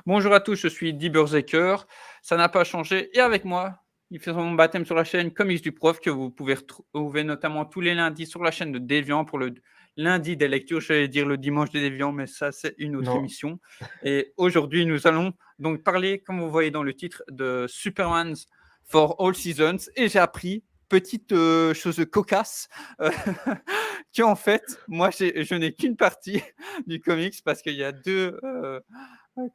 Bonjour à tous, je suis Die Berserker. Ça n'a pas changé. Et avec moi, il fait son baptême sur la chaîne Comics du Prof, que vous pouvez retrouver notamment tous les lundis sur la chaîne de Déviant pour le lundi des lectures. J'allais dire le dimanche des Déviants, mais ça, c'est une autre Non, émission. Et aujourd'hui, nous allons donc parler, comme vous voyez dans le titre, de Superman's for All Seasons. Et j'ai appris, petite chose cocasse, euh, qu'en fait, moi, je n'ai qu'une partie du comics parce qu'il y a deux.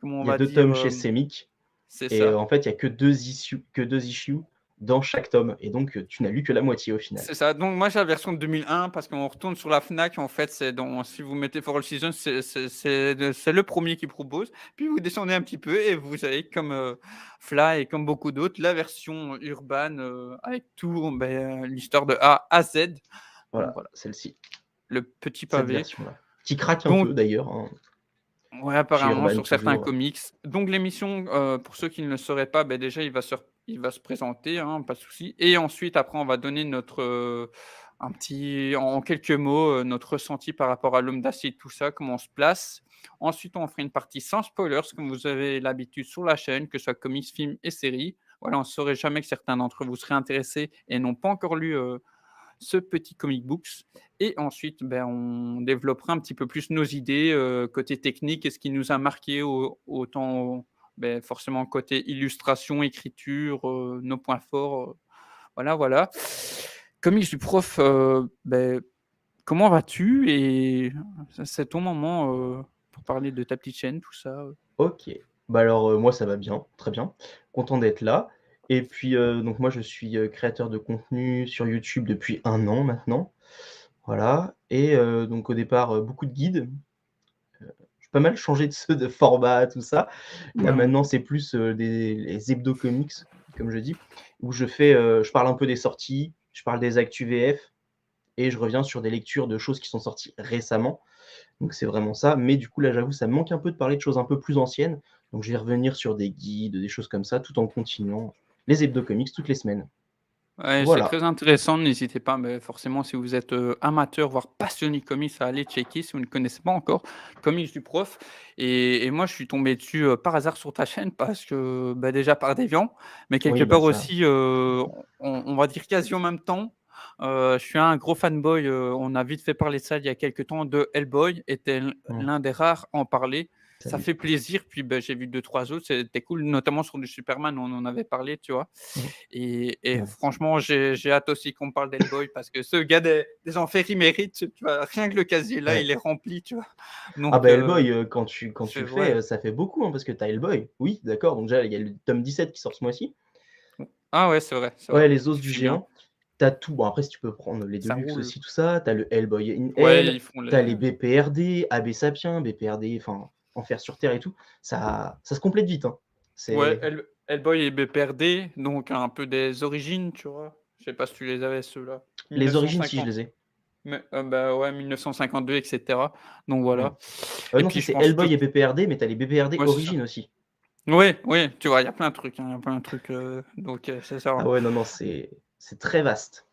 Comment on il y a va 2 dire, tomes chez Semic c'est et ça. en fait, il y a que deux issues dans chaque tome et donc tu n'as lu que la moitié au final. C'est ça. Donc moi j'ai la version de 2001 parce qu'on retourne sur la Fnac. En fait, c'est dans, si vous mettez For All Seasons, c'est le premier qui propose. Puis vous descendez un petit peu et vous avez comme Fly et comme beaucoup d'autres la version urbaine avec tout, l'histoire de A à Z. Donc Voilà, voilà, celle-ci, le petit cette pavé. version-là. Qui craque un Donc peu d'ailleurs, hein, ouais, chez apparemment Urban sur certains toujours. comics. Donc l'émission, pour ceux qui ne le sauraient pas, déjà il va se présenter, hein, pas de souci. Et ensuite, après, on va donner notre, un petit en quelques mots, notre ressenti par rapport à l'Homme d'Acier, tout ça, comment on se place. Ensuite, on fera une partie sans spoilers, comme vous avez l'habitude sur la chaîne, que ce soit comics, films et séries. Voilà, on ne saurait jamais que certains d'entre vous seraient intéressés et n'ont pas encore lu, ce petit comic books. Et ensuite, on développera un petit peu plus nos idées côté technique et ce qui nous a marqué autant forcément côté illustration, écriture, nos points forts. Voilà, voilà. Comics du prof, comment vas-tu? Et c'est ton moment pour parler de ta petite chaîne, tout ça. OK. Bah alors, moi ça va bien, très bien. Content d'être là et puis, donc moi je suis, créateur de contenu sur YouTube depuis 1 an maintenant. Voilà et donc au départ, beaucoup de guides. J'ai pas mal changé de format, tout ça. Là, Ouais, maintenant, c'est plus, les hebdo comics, comme je dis, où je parle un peu des sorties, je parle des actus VF et je reviens sur des lectures de choses qui sont sorties récemment. Donc c'est vraiment ça. Mais du coup, là, j'avoue, ça me manque un peu de parler de choses un peu plus anciennes. Donc je vais revenir sur des guides, des choses comme ça, tout en continuant les hebdo comics toutes les semaines. ouais, c'est Voilà. très intéressant. N'hésitez pas, mais forcément, si vous êtes amateur, voire passionné de comics, à aller checker si vous ne connaissez pas encore Comics du Prof. Et moi, je suis tombé dessus par hasard sur ta chaîne parce que déjà par Déviant, mais quelque Oui, bah part ça. aussi, on va dire quasi en même temps. Je suis un gros fanboy. On a vite fait parler de ça il y a quelques temps de Hellboy, était Mmh, l'un des rares à en parler. Ça salut. fait plaisir. Puis j'ai vu deux, trois autres, c'était cool, notamment sur du Superman, on en avait parlé, tu vois. Mmh, Et ouais. franchement, j'ai hâte aussi qu'on parle d'Hellboy parce que ce gars des enfers, il mérite, tu vois? Rien que le casier là, Ouais. il est rempli, tu vois? Ah Donc bah, Hellboy, quand tu c'est le fais, ouais. ça fait beaucoup, hein, parce que tu as Hellboy, oui, d'accord, donc déjà, il y a le tome 17 qui sort ce mois-ci. Ah ouais, c'est vrai, c'est vrai. Ouais, Les Os Tu du fais bien, géant. Tu as tout, bon après si tu peux prendre les ça Deluxe roule. aussi, tout ça, tu as le Hellboy in Ouais, Hell, ils font tu as les les BPRD, AB Sapiens, BPRD, enfin, Enfer sur terre et tout. Ça se complète vite, hein. ouais, C'est Hellboy et BPRD, donc un peu des origines, tu vois? Je sais pas si tu les avais ceux-là. les origines, si je 1950, les ai. mais ouais, 1952 et cetera, donc Mmh. voilà. Et Non, ça puis je c'est pense tout Hellboy et BPRD, mais tu as les BPRD ouais, c'est ça. origines aussi. Ouais, ouais, tu vois, il y a plein de trucs, hein, il y a plein de trucs, donc c'est ça, Ah hein. ouais, non, non, c'est très vaste.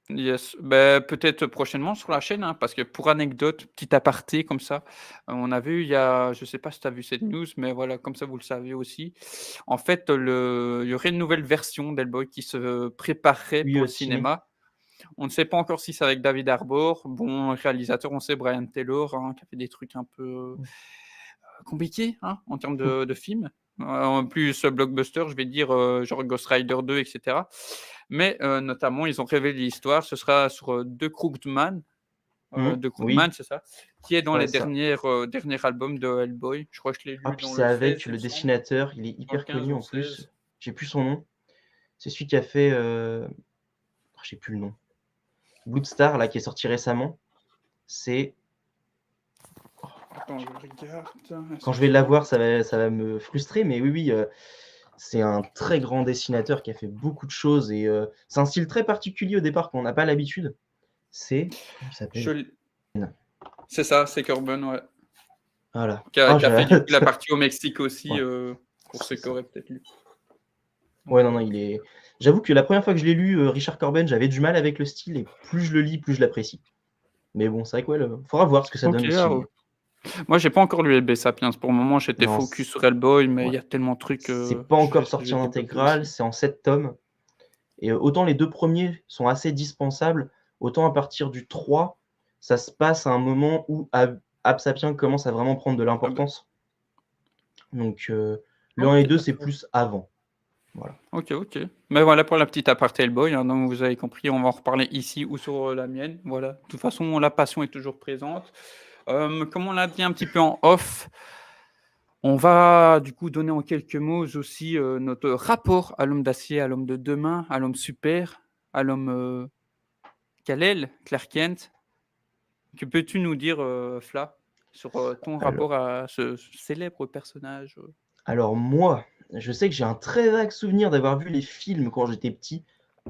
Yes, peut-être prochainement sur la chaîne, hein, parce que pour anecdote, petit aparté comme ça, on a vu il y a je sais pas si tu as vu cette news, mais voilà, comme ça vous le savez aussi. En fait, il y aurait une nouvelle version d'Hellboy qui se préparerait Oui, pour le ciné. cinéma. On ne sait pas encore si c'est avec David Harbour. Bon, réalisateur, on sait Brian Taylor, hein, qui a fait des trucs un peu, Mmh. compliqués, hein, en termes de films. En plus, blockbuster, je vais dire, genre Ghost Rider 2 et cetera. Mais notamment, ils ont révélé l'histoire. Ce sera sur, The Crooked Man, Mmh. The Crooked Oui, Man, c'est ça? Qui est dans les ouais, ça. derniers albums de Hellboy. Je crois que je l'ai Ah lu puis dans c'est le 16, avec il me le semble, dessinateur, il est dans le hyper 15 connu ou le en plus. 16. J'ai plus son nom. C'est celui qui a fait, j'ai plus le nom. Bloodstar là qui est sorti récemment, c'est Attends, je regarde, quand je vais excuse-moi. l'avoir ça va me frustrer, mais oui, oui, c'est un très grand dessinateur qui a fait beaucoup de choses et c'est un style très particulier au départ qu'on n'a pas l'habitude. Comment il Je s'appelle? l C'est ça, c'est Corben, ouais. Voilà. Qui a Ah qui a j'ai fait du coup la hâte. partie au Mexique aussi, Ouais, pour ceux c'est qui ça. auraient peut-être lu. Donc Ouais, non, non, voilà. il est j'avoue que la première fois que je l'ai lu, Richard Corben, j'avais du mal avec le style et plus je le lis, plus je l'apprécie. Mais bon, c'est vrai que ouais, faudra voir ce que ça OK, donne au ah ciné. Moi, j'ai pas encore lu LB Sapiens. Pour le moment, j'étais Non, focus sur Hellboy, mais il ouais. y a tellement de trucs, C'est pas je encore je sorti vais en développer intégrale, aussi. c'est en 7 tomes et autant les 2 premiers sont assez dispensables, autant à partir du 3, ça se passe à un moment où Ab Sapiens commence à vraiment prendre de Ah beh, l'importance. Donc le 1 et OK, 2, c'est d'accord. plus avant. Voilà. OK, OK. Mais voilà pour la petite aparté Hellboy, hein, donc vous avez compris, on va en reparler ici ou sur, la mienne, voilà. De toute façon, la passion est toujours présente. Comme on l'a dit un petit peu en off, on va du coup donner en quelques mots aussi, notre rapport à l'homme d'acier, à l'homme de demain, à l'homme super, à l'homme, Kal-El, Clark Kent. Que peux-tu nous dire, Fla, sur, ton Alors rapport à ce célèbre personnage, alors moi, je sais que j'ai un très vague souvenir d'avoir vu les films quand j'étais petit,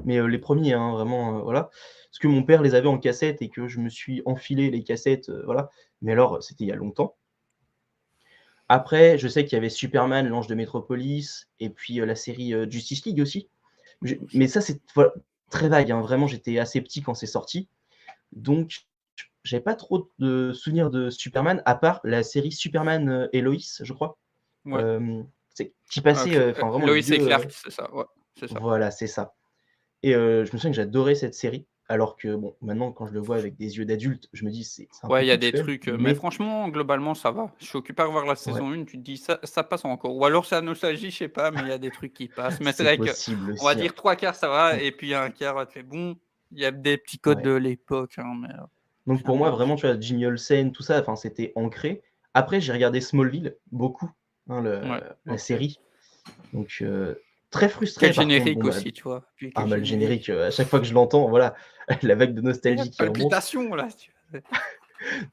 mais les premiers, hein, vraiment, voilà. Parce que mon père les avait en cassette et que je me suis enfilé les cassettes, voilà. Mais alors, c'était il y a longtemps. Après, je sais qu'il y avait Superman, l'Ange de Métropolis et puis, la série, Justice League aussi. Mais ça, c'est voilà, très vague, hein, vraiment, j'étais assez petit quand c'est sorti. Donc j'avais pas trop de souvenirs de Superman, à part la série Superman, et Lois, je crois. ouais, C'est qui passait, enfin vraiment le Lois et vieux, Clark, c'est ça, ouais, c'est ça. voilà, c'est ça et je me souviens que j'adorais cette série, alors que bon, maintenant quand je le vois avec des yeux d'adulte, je me dis: «C'est un peu Ouais, il y a des factuel», trucs, mais mais franchement, globalement, ça va. Je suis occupé à revoir la ouais, saison 1, tu te dis: «Ça passe encore» ou alors c'est la nostalgie, je sais pas, mais il y a des trucs qui passent. Mais c'est c'est vrai que possible on va aussi, hein. dire 3/4 ça va Mmh, et puis un quart, tu fais: «Bon, il y a des petits codes ouais. de l'époque, hein, mais Donc rien pour de moi, ouf». vraiment, tu vois, Jimmy Olsen, tout ça, enfin, c'était ancré. Après, j'ai regardé Smallville, beaucoup, hein, le Ouais, la OK. série, donc très frustré Quel par contre, générique bon, bah aussi, tu vois? Puis ah quel bah, le générique, générique. à chaque fois que je l'entends, voilà, la vague de Et la nostalgie qui remonte. palpitation là, si tu veux.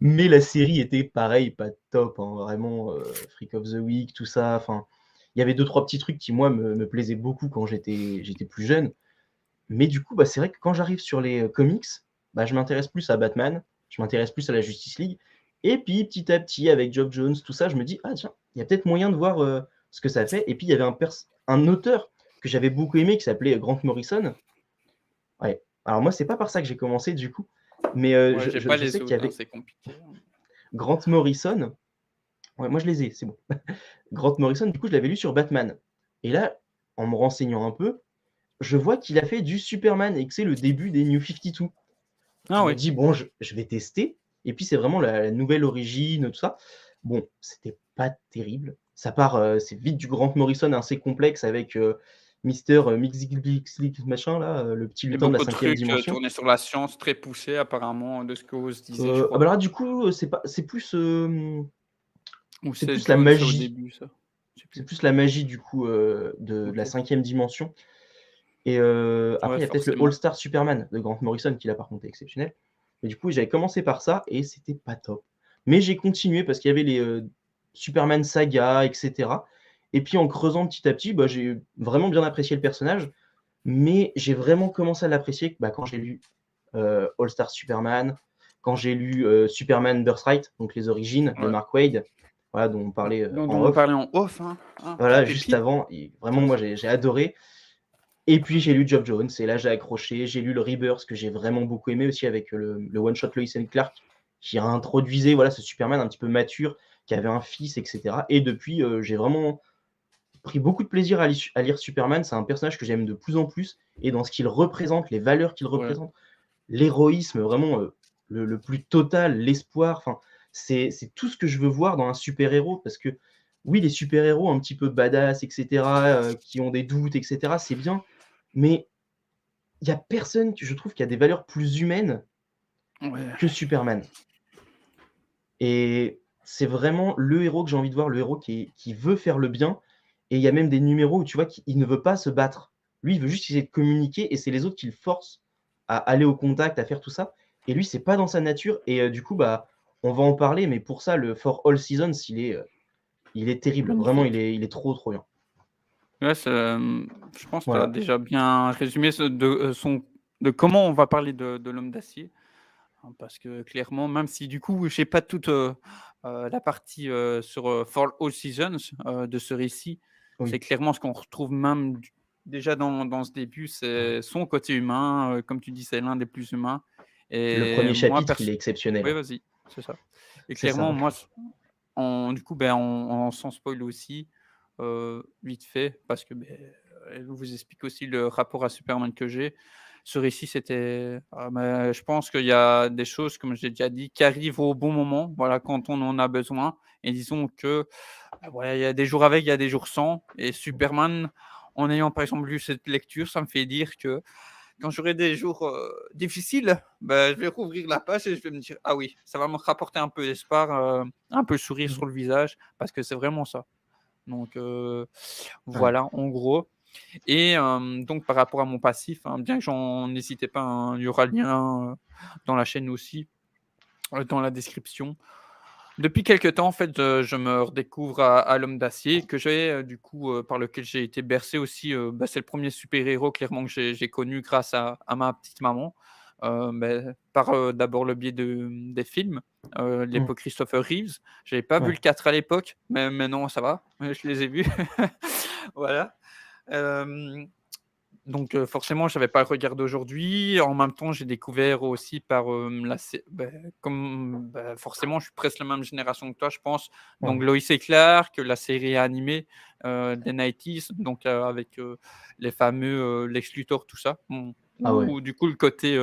Mais la série était pareil, pas top, hein, vraiment, Freak of the Week, tout ça, enfin, il y avait deux trois petits trucs qui moi me plaisaient beaucoup quand j'étais plus jeune. Mais du coup, bah, c'est vrai que quand j'arrive sur les, comics, bah, je m'intéresse plus à Batman, je m'intéresse plus à la Justice League et puis petit à petit avec Geoff Jones, tout ça, je me dis: «Ah tiens, il y a peut-être moyen de voir, ce que ça fait» et puis il y avait un auteur que j'avais beaucoup aimé qui s'appelait Grant Morrison. Ouais, alors moi, c'est pas par ça que j'ai commencé du coup, mais Ouais, j'ai pas je sais les qu'il y autres, hein, avait c'est compliqué, hein. Grant Morrison. Ouais, moi je les ai, c'est bon. Grant Morrison, du coup, je l'avais lu sur Batman et là, en me renseignant un peu, je vois qu'il a fait du Superman et que c'est le début des New 52. Ah Je me oui. dis: «Bon, je vais tester» et puis c'est vraiment la nouvelle origine, tout ça. Bon, c'était pas terrible. Ça part, c'est vite du Grant Morrison assez complexe avec, Mister, Mxyzptlk machin là, le petit Et lutin de la beaucoup de cinquième trucs, dimension. tournés sur la science, très poussés apparemment, de ce qu'Oz disait, je Ah bah crois. là, du coup, c'est plus, Ou c'est c'est plus la Jones au magie. début ça? Je sais C'est plus. plus la magie du coup, de la OK. cinquième dimension. Et Ouais, après, il y a peut-être le All forcément. Star Superman de Grant Morrison qui là, par contre, est exceptionnel. Mais du coup, j'avais commencé par ça et c'était pas top. Mais j'ai continué parce qu'il y avait les, Superman Saga et cetera et puis en creusant petit à petit, bah, j'ai vraiment bien apprécié le personnage, mais j'ai vraiment commencé à l'apprécier, bah, quand j'ai lu, All Star Superman, quand j'ai lu, Superman Birthright, donc les origines de Ouais. Mark Waid, voilà, dont on parlait, Dont en on off. parlait en off, hein, Voilà, petite juste pépite. avant et vraiment moi j'ai adoré et puis j'ai lu Geoff Jones et là j'ai accroché. J'ai lu le Rebirth que j'ai vraiment beaucoup aimé aussi avec, le one shot Lois and Clark qui introduisait, voilà, ce Superman un petit peu mature, qui avait un fils et cetera et depuis, j'ai vraiment pris beaucoup de plaisir à lire Superman. C'est un personnage que j'aime de plus en plus et dans ce qu'il représente, les valeurs qu'il Ouais. représente, l'héroïsme vraiment, le plus total, l'espoir, enfin, c'est tout ce que je veux voir dans un super-héros parce que oui, les super-héros un petit peu badass et cetera, qui ont des doutes et cetera, c'est bien, mais il y a personne que je trouve qui a des valeurs plus humaines Ouais. que Superman et c'est vraiment le héros que j'ai envie de voir, le héros qui veut faire le bien et il y a même des numéros où tu vois qu'il ne veut pas se battre. Lui, il veut juste essayer de communiquer et c'est les autres qui le forcent à aller au contact, à faire tout ça et lui, c'est pas dans sa nature et du coup, bah, on va en parler, mais pour ça, le For All Seasons, il est terrible. Vraiment, Magnifique. il est trop, trop bien. Ouais, je pense que tu as Voilà. déjà bien résumé de comment on va parler de l'homme d'acier, hein, parce que clairement, même si du coup, j'ai pas toute, la partie, sur, For All Seasons, de ce récit, c'est Oui. clairement ce qu'on retrouve même déjà dans ce début, c'est son côté humain, comme tu dis, c'est l'un des plus humains Le et premier moi chapitre, il perso est exceptionnel, oui, hein. vas-y, c'est ça Et C'est clairement, ça. moi, du coup, sans spoil aussi, vite fait, parce que elle vous explique aussi le rapport à Superman que j'ai. Ce récit, c'était je pense qu'il y a des choses, comme j'ai déjà dit, qui arrivent au bon moment, voilà, quand on en a besoin. Et disons que, voilà, il y a des jours avec, il y a des jours sans. Et Superman, en ayant par exemple lu cette lecture, ça me fait dire que quand j'aurai des jours, difficiles, je vais rouvrir la page et je vais me dire: «Ah oui, ça va me rapporter un peu d'espoir, un peu le sourire Mmh. sur le visage», parce que c'est vraiment ça. Donc Ouais. voilà, en gros. Et donc par rapport à mon passif, hein, bien que n'hésitez pas, hein, il y aura le lien, dans la chaîne aussi, dans la description. Depuis quelque temps, en fait, je me redécouvre à l'Homme d'Acier que j'ai, du coup, par lequel j'ai été bercé aussi, c'est le premier super-héros clairement que j'ai connu grâce à ma petite maman, par, d'abord le biais des films, Mmh. l'époque Christopher Reeves. J'avais pas vu Ouais. le 4 à l'époque, mais maintenant ça va, je les ai vus. Voilà. Hem Donc forcément, j'avais pas le regard d'aujourd'hui. En même temps, j'ai découvert aussi par, la sé comme, forcément, je suis presque la même génération que toi, je pense. Donc Ouais. Lois et Clark, la série animée, des 90s, donc avec, les fameux, Lex Luthor, tout ça. Bon, Ah ouais. où du coup, le côté,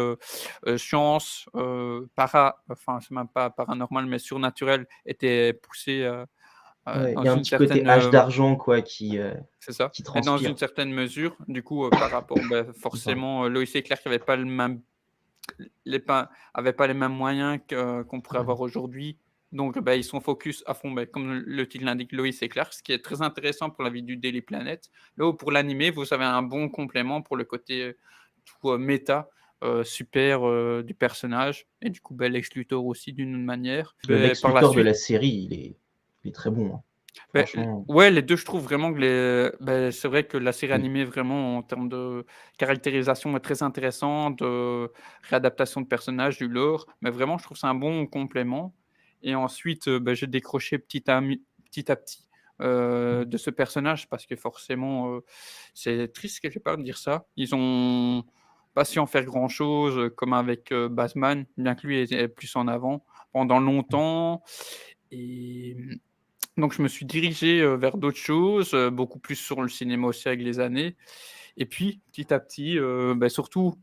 science, enfin, c'est même pas paranormal, mais surnaturel était poussé, Ouais, il dans y a un une petit côté certaine, H d'argent quoi c'est ça, qui et dans une transpire. certaine mesure, du coup, par rapport, Pardon. forcément, Lois et Clark avaient pas le même les pas avaient pas les mêmes moyens qu'on pourrait Mmh. avoir aujourd'hui. Donc, ils sont focus à fond, comme le titre l'indique, Lois et Clark, ce qui est très intéressant pour la vie du Daily Planet. Là où pour l'animé, vous avez un bon complément pour le côté, tout, méta, super, du personnage, et du coup, Lex Luthor aussi d'une manière. Le Lex Par la Luthor de suite, la série, il est très bon, hein. L Franchement. ouais, les 2 je trouve vraiment que c'est vrai que la série Oui. animée vraiment en termes de caractérisation est très intéressante, de réadaptation de personnages, du lore, mais vraiment je trouve ça un bon complément. Et ensuite, j'ai décroché petit à petit, Mmh. de ce personnage parce que forcément, c'est triste quelque part de dire ça. Ils ont pas su en faire grand chose, comme avec, Batman, bien que lui était plus en avant pendant Mmh. longtemps. Et donc je me suis dirigé, vers d'autres choses, beaucoup plus sur le cinéma aussi avec les années. Et puis petit à petit, surtout,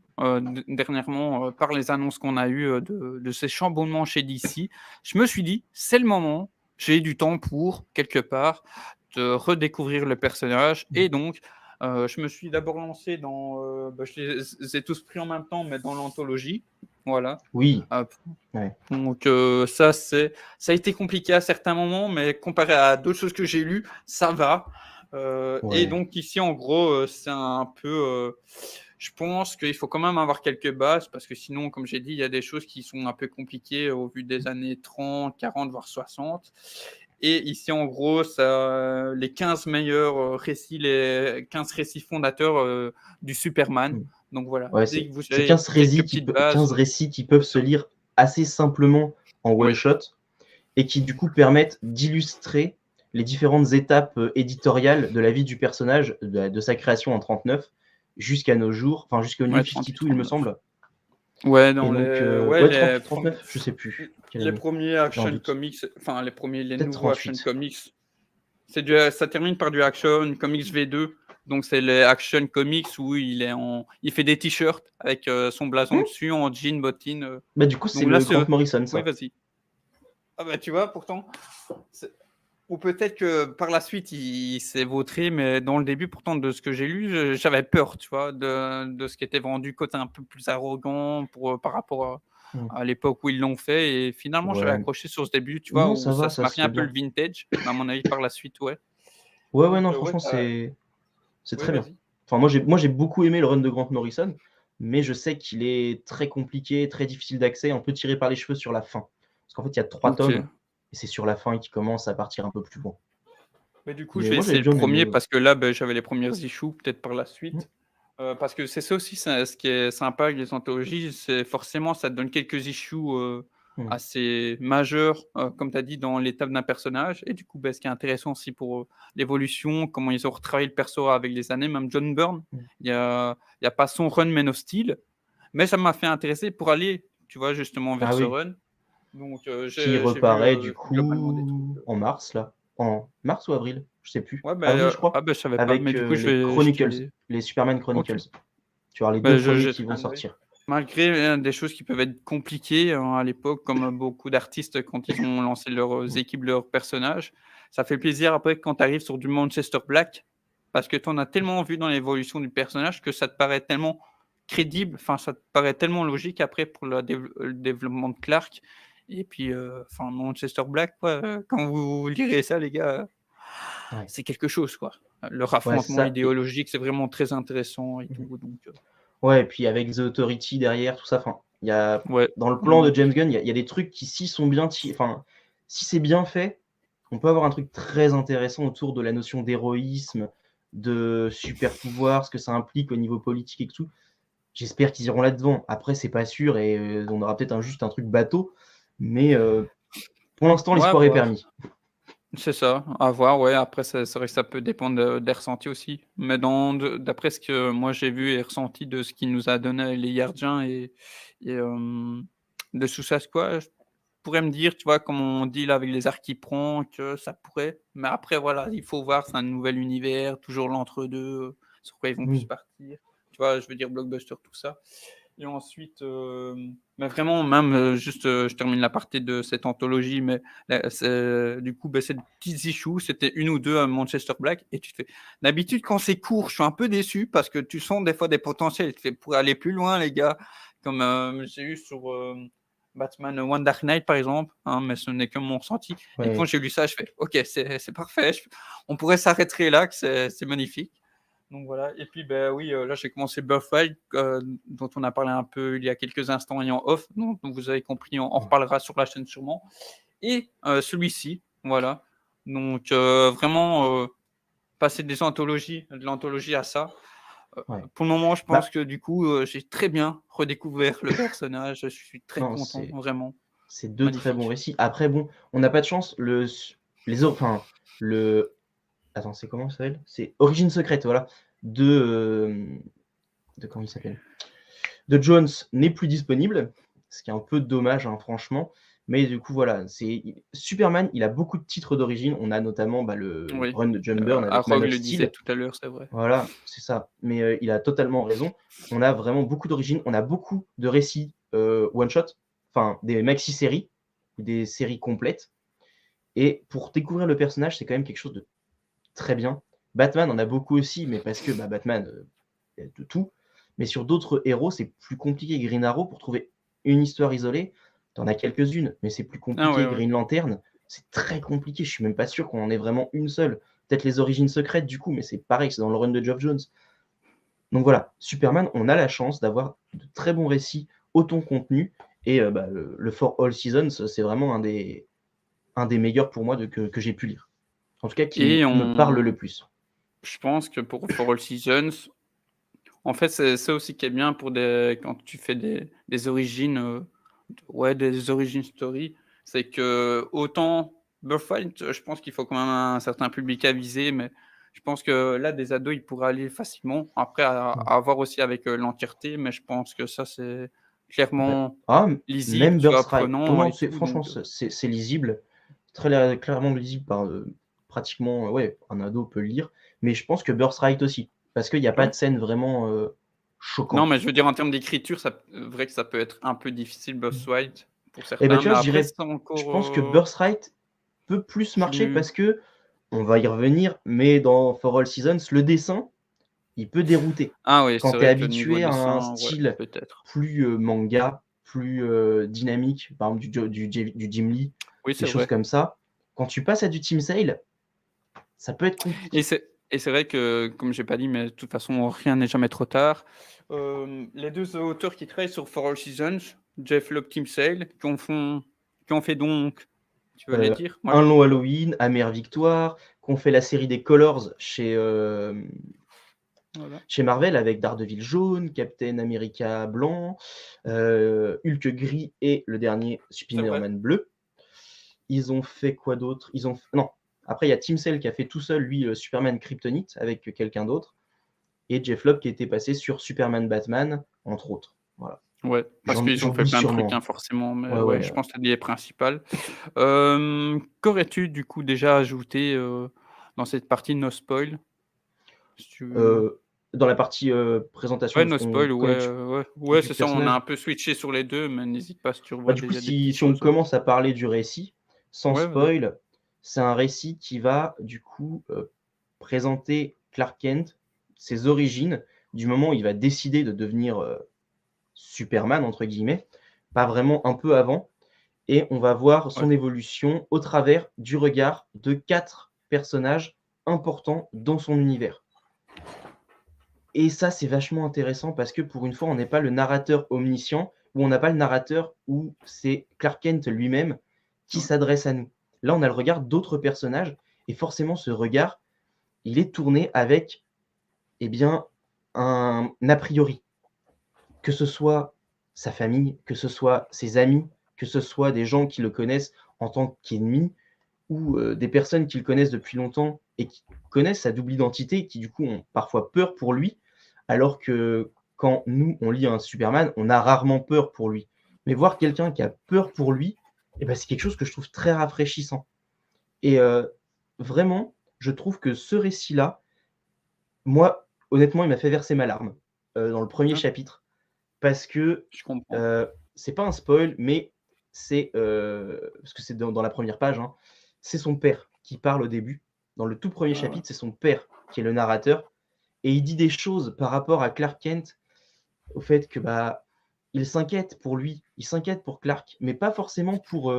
dernièrement, par les annonces qu'on a eues, de ces chamboulements chez DC, je me suis dit: «C'est le moment, j'ai du temps pour, quelque part, de redécouvrir le personnage». Mmh. Et donc je me suis d'abord lancé dans, je les ai tous pris en même temps, mais dans l'anthologie, voilà. Oui, Heu ouais, donc ça a été compliqué à certains moments, mais comparé à d'autres choses que j'ai lues, ça va. Et ouais. donc ici, en gros, c'est un peu, je pense qu'il faut quand même avoir quelques bases parce que sinon, comme j'ai dit, il y a des choses qui sont un peu compliquées au vu des années 30, 40, voire 60. Et ici, en gros, ça les 15 meilleurs, récits, les 15 récits fondateurs, du Superman. Mmh. Donc voilà, Ouais, dès que vous c'est avez 15 quelques récits petites bases, 15 récits qui peuvent c'est se ça. lire assez simplement en one Oui, shot et qui, du coup, permettent d'illustrer les différentes étapes, éditoriales de la vie du personnage, de sa création en 39 jusqu'à nos jours, enfin jusqu'au New ouais, 38, 52, il me 39. semble. Ouais, Et dans donc ouais, ouais 38-39, je sais plus quelle les année, premiers j'ai un Action doute. Comics, enfin les Peut-être nouveaux Action 38. Comics, ça termine par du Action Comics V2, donc c'est les Action Comics où il fait des t-shirts avec, son blason Mmh, dessus en jean, bottines, bah, du coup, c'est donc là le c'est Grant Morrison, oui, ça. vas-y. Ah tu vois pourtant, c'est ou peut-être que par la suite il s'est vautré, mais dans le début pourtant de ce que j'ai lu, j'avais peur, tu vois? De ce qui était vendu, côté un peu plus arrogant pour, par rapport Mmh. à l'époque où ils l'ont fait. Et finalement j'avais Ouais. accroché sur ce début, tu vois? Non, Où ça va, ça se ça se mariait un fait peu le bien. vintage, mais à mon avis par la suite, ouais. Ouais, ouais, Donc non, ouais, franchement, c'est oui, très bien. vas-y. Enfin, moi j'ai beaucoup aimé le run de Grant Morrison, mais je sais qu'il est très compliqué, très difficile d'accès, un peu tiré par les cheveux sur la fin. Parce qu'en fait, il y a 3 OK. tomes et c'est sur la fin qu'il commence à partir un peu plus loin. Mais du coup, je Mais vais moi, j'avais essayer le bien aimé, premier ouais. parce que là, j'avais les premières issues, peut-être par la Mmh, suite. Parce que c'est ça aussi, ce qui est sympa avec les anthologies, c'est forcément ça te donne quelques issues, mmh, assez majeurs, comme tu as dit, dans l'étape d'un personnage. Et du coup, ce qui est intéressant aussi pour, l'évolution, comment ils ont retravaillé le perso avec les années, même John Byrne, mmh. il y a pas son run Man of Steel, mais ça m'a fait intéresser pour aller, tu vois, justement vers Ah ce oui, run. Donc Qui j'ai vu, reparaît du globalement des trucs, coup en mars là. En mars ou avril? Je sais plus. ouais, Avril je crois. ah, je savais pas, mais Avec, du coup, je les vais Chronicles, jeter les Superman OK. Chronicles. Tu vas avoir les 2 Bah, je premiers qui jetterai vont un œil. sortir. Malgré, des choses qui peuvent être compliquées, à l'époque, comme, beaucoup d'artistes quand ils ont lancé leurs Mmh. équipes, leurs personnages, ça fait plaisir après quand tu arrives sur du Manchester Black, parce que tu en as tellement vu dans l'évolution du personnage que ça te paraît tellement crédible, enfin, ça te paraît tellement logique après pour le développement de Clark et puis, enfin Manchester Black quoi, quand vous lirez ça les gars, Ouais. c'est quelque chose quoi. Leur Ouais, c'est affrontement ça et idéologique, c'est vraiment très intéressant et mmh. tout donc Ouais et puis avec The Authority derrière, tout ça, enfin, il y a ouais, dans le plan de James magnifique. Gunn, il y a des trucs qui si sont bien enfin, si c'est bien fait, on peut avoir un truc très intéressant autour de la notion d'héroïsme, de super pouvoir, ce que ça implique au niveau politique et tout. J'espère qu'ils iront là-dedans. Après, c'est pas sûr et on aura peut-être juste un truc bateau, mais pour l'instant, Ouais, à l'espoir est voir. permis. C'est ça, à voir, ouais, après c'est vrai que ça peut dépendre, des ressentis aussi. Mais d'après ce que moi j'ai vu et ressenti de ce qu'il nous a donné les gardiens et de Suicide Squad, je pourrais me dire, tu vois, comme on dit là avec les arcs qu'il prend, que ça pourrait mais après voilà, il faut voir, c'est un nouvel univers, toujours l'entre-deux, sur quoi ils vont plus Oui, partir. Tu vois? Je veux dire blockbuster, tout ça. Et ensuite, mais vraiment même, juste, je termine la partie de cette anthologie, mais c'est du coup, c'est des petites issues, c'était une ou 2 à Manchester Black et tu te fais d'habitude quand c'est court, je suis un peu déçu parce que tu sens des fois des potentiels, tu te fais: «Pour aller plus loin les gars», comme, j'ai eu sur, Batman One Dark Knight par exemple, hein, mais ce n'est que mon ressenti et quand ouais, j'ai lu ça, je fais: «OK, c'est parfait, on pourrait s'arrêter là, que c'est magnifique». Donc voilà et puis, ben oui, là j'ai commencé Birthright, dont on a parlé un peu il y a quelques instants et en off, donc vous avez compris, on ouais, reparlera sur la chaîne sûrement et celui-ci, voilà. Donc vraiment, passer de l'anthologie à ça. ouais. Pour le moment, je pense Bah, que du coup, j'ai très bien redécouvert le personnage, je suis très non, content, vraiment, c'est 2 très bons magnifique. récits. Après bon, on n'a pas de chance, les autres enfin, le attends, c'est comment ça s'appelle? C'est Origine secrète, voilà, de, de comment il s'appelle? De Jones n'est plus disponible, ce qui est un peu dommage, hein, franchement. Mais du coup, voilà, Superman, il a beaucoup de titres d'origine. On a notamment bah, le Oui, run de John Byrne avec Man Arog of le disait Steel. tout à l'heure, c'est vrai. Voilà, c'est ça. Mais il a totalement raison. On a vraiment beaucoup d'origines. On a beaucoup de récits one-shot, enfin des maxi-séries ou des séries complètes. Et pour découvrir le personnage, c'est quand même quelque chose de très bien. Batman en a beaucoup aussi, mais parce que bah, Batman, il y a de tout. Mais sur d'autres héros, c'est plus compliqué. Green Arrow, pour trouver une histoire isolée, tu en as quelques-unes, mais c'est plus Ah ouais, compliqué. ouais. Green Lantern, c'est très compliqué. Je suis même pas sûr qu'on en ait vraiment une seule. Peut-être les origines secrètes du coup, mais c'est pareil, c'est dans le run de Geoff Jones. Donc voilà, Superman, on a la chance d'avoir de très bons récits, autant contenu, et bah, le For All Seasons, c'est vraiment un des meilleurs pour moi que j'ai pu lire. En tout cas, Et qui me parle le on plus. je pense que pour All Seasons, en fait, c'est ça aussi qui est bien pour des quand tu fais des origines, ouais, des origin story, c'est que autant Birthright, je pense qu'il faut quand même un certain public à viser, mais je pense que là, des ados, ils pourraient aller facilement. Après Mmh. à voir aussi avec, l'entièreté, mais je pense que ça, c'est Ouais. clairement Ah, lisible, même tu vois? Birthright. Non, Prenant non, et c'est tout franchement, donc c'est lisible. Clairement lisible par, pratiquement, ouais, un ado peut le lire. Mais je pense que Birthright aussi, parce qu'il y a pas ouais. de scène vraiment, Non, choquante. mais je veux dire en termes d'écriture, ça vrai que ça peut être un peu difficile, Mmh. Birthright, pour Et bah, certains, tu vois, mais je après dirais c'est je encore, pense que Birthright peut plus marcher plus parce qu'on va y revenir, mais dans For All Seasons, le dessin, il peut dérouter. ah oui, Quand c'est tu es vrai que niveau habitué à un dessin, ouais, style peut-être. plus, manga, plus, dynamique, par exemple du Jim Lee, Oui, des c'est choses vrai comme ça, quand tu passes à du Team Sale, ça peut être et compliqué. c'est vrai que, comme j'ai pas dit, mais de toute façon, rien n'est jamais trop tard. Les 2 auteurs qui travaillent sur For All Seasons, Jeff Loeb, Tim Sale, qui ont fait donc tu veux les dire? Moi, Un je long Halloween, Amère Victoire, qu'on fait la série des Colors chez, voilà. chez Marvel avec Daredevil jaune, Captain America blanc, Hulk gris et le dernier C'est vrai. Spider-Man bleu. Ils ont fait quoi d'autre? Ils ont f Non, après il y a Tim Sale qui a fait tout seul lui, Superman Kryptonite avec quelqu'un d'autre et Jeff Loeb qui était passé sur Superman Batman, entre autres. Voilà. Ouais, parce qu'ils ont fait J'oublie plein de trucs, sûrement. hein, forcément, mais Ouais, ouais, ouais. je pense que c'est l'idée principale. Qu'aurais-tu du coup déjà ajouté, dans cette partie no spoil? Si tu Dans la partie, présentation Ouais, de ce no qu'on spoil, ouais, connaît ouais, du c'est ça, on a un personnage. peu switché sur les 2, mais n'hésite pas si tu Bah, revois du coup, des si petites si on choses. commence à parler du récit, sans Ouais, vas-y. spoil, c'est un récit qui va du coup, présenter Clark Kent, ses origines, du moment où il va décider de devenir, «Superman» entre guillemets, pas vraiment, un peu avant, et on va voir Ouais, son évolution au travers du regard de 4 personnages importants dans son univers. Et ça, c'est vachement intéressant parce que pour une fois, on n'est pas le narrateur omniscient ou on n'a pas le narrateur où c'est Clark Kent lui-même qui ouais, s'adresse à nous. Là, on a le regard d'autres personnages et forcément ce regard, il est tourné avec, eh bien, un a priori. Que ce soit sa famille, que ce soit ses amis, que ce soit des gens qui le connaissent en tant qu'ennemi ou, des personnes qui le connaissent depuis longtemps et qui connaissent sa double identité et qui du coup ont parfois peur pour lui, alors que quand nous, on lit un Superman, on a rarement peur pour lui. Mais voir quelqu'un qui a peur pour lui, et ben c'est quelque chose que je trouve très rafraîchissant et vraiment, je trouve que ce récit-là, moi, honnêtement, il m'a fait verser ma larme, dans le premier ouais, chapitre parce que, je comprends. heu, c'est pas un spoil, mais c'est, parce que c'est dans la première page, hein, c'est son père qui parle au début. Dans le tout premier Ah ouais. chapitre, c'est son père qui est le narrateur et il dit des choses par rapport à Clark Kent, au fait que, bah, il s'inquiète pour lui, il s'inquiète pour Clark, mais pas forcément pour,